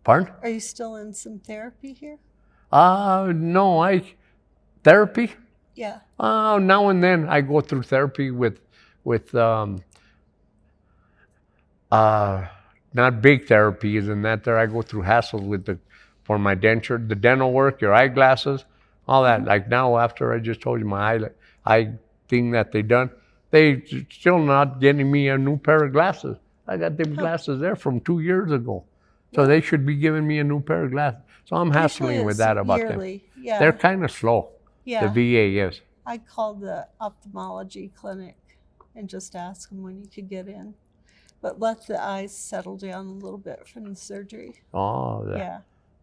Pardon? Are you still in some therapy here? No, therapy? Yeah. Now and then I go through therapy with not big therapies and that there. I go through hassles for my denture, the dental work, your eyeglasses, all that. Like now, after I just told you my eye thing that they done, they still not getting me a new pair of glasses. I got them glasses there from 2 years ago. So they should be giving me a new pair of glasses. So I'm hassling Usually with it's that about yearly. them. Yeah. They're kind of slow. Yeah. The VA is. I called the ophthalmology clinic and just asked them when you could get in. But let the eyes settle down a little bit from the surgery. Oh, Yeah.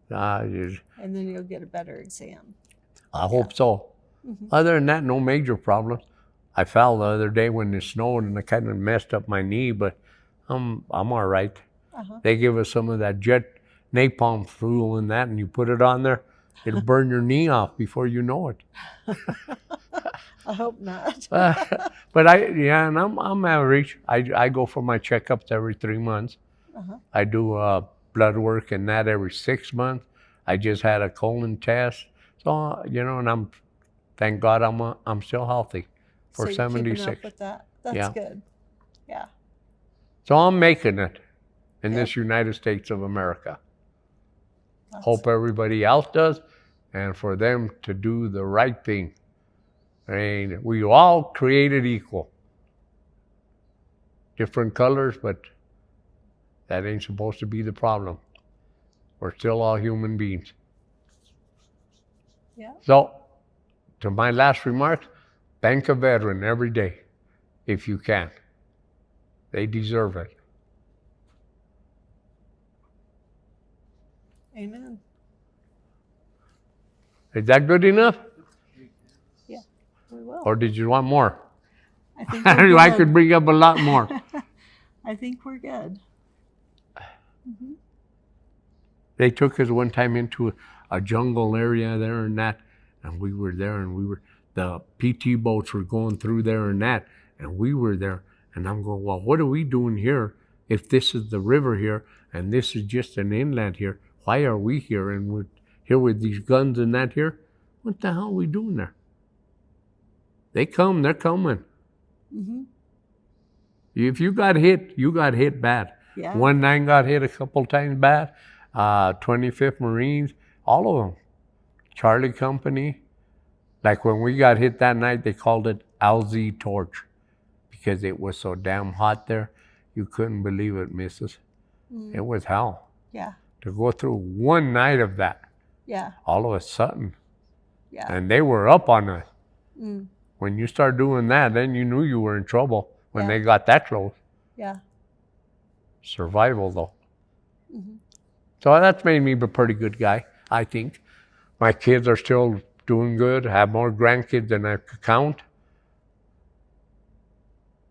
And then you'll get a better exam. I hope so. Mhm. Other than that, no major problems. I fell the other day when it snowed and I kind of messed up my knee, but I'm all right. Uh-huh. They give us some of that jet napalm fuel and that, and you put it on there, it'll burn your knee off before you know it. I hope not. But and I'm average. I go for my checkups every 3 months. Uh-huh. I do blood work and that every 6 months. I just had a colon test, so and thank God I'm still healthy for So you're keeping 76. up with that. That's Yeah. good. Yeah. So I'm making it in Yeah. this United States of America. That's- Hope everybody else does, and for them to do the right thing. I mean, we all created equal. different colors, but that ain't supposed to be the problem. We're still all human beings. Yeah. So, to my last remarks, thank a veteran every day, if you can. They deserve it. Amen. Is that good enough? Yeah, we will. Or did you want more? I think we're I good. could bring up a lot more. I think we're good. Mm-hmm. They took us one time into a jungle area there and that, and we were there, and the PT boats were going through there and that, and we were there, and I'm going, well, what are we doing here? If this is the river here, and this is just an inlet here, why are we here? And we're here with these guns and that here? What the hell are we doing there? They're coming. Mm-hmm. If you got hit, you got hit bad. Yeah. 1-9 got hit a couple times bad. 25th Marines, all of them. Charlie Company. Like when we got hit that night, they called it LZ Torch because it was so damn hot there. You couldn't believe it, missus. Mm. It was hell. Yeah. To go through one night of that. Yeah. All of a sudden. Yeah. And they were up on us. Mm. When you start doing that, then you knew you were in trouble when Yeah. they got that close. Yeah. Survival, though. Mm-hmm. So that's made me a pretty good guy, I think. My kids are still doing good. I have more grandkids than I could count.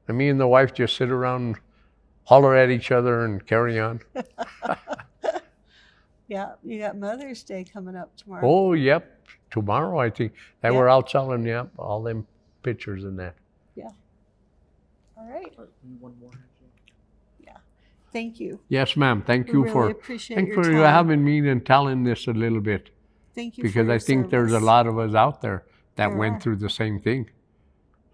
And me and the wife just sit around, holler at each other, and carry on. Yeah, you got Mother's Day coming up tomorrow. Oh, yep. Tomorrow, I think. They Yeah. were out selling, yep, all them pictures and that. Yeah. All right. One more. Thank you. Yes, ma'am. Thank We you really for appreciate your for time. having me and telling this a little bit. Thank you Because for I your think there's a service. lot of us out there that There went are. through the same thing.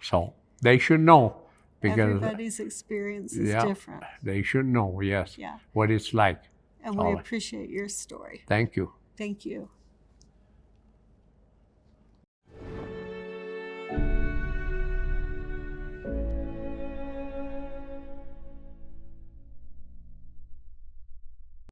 So they should know. Because Everybody's experience is yeah, different. they should know, yes, Yeah. what it's like. And we All right. appreciate your story. Thank you. Thank you.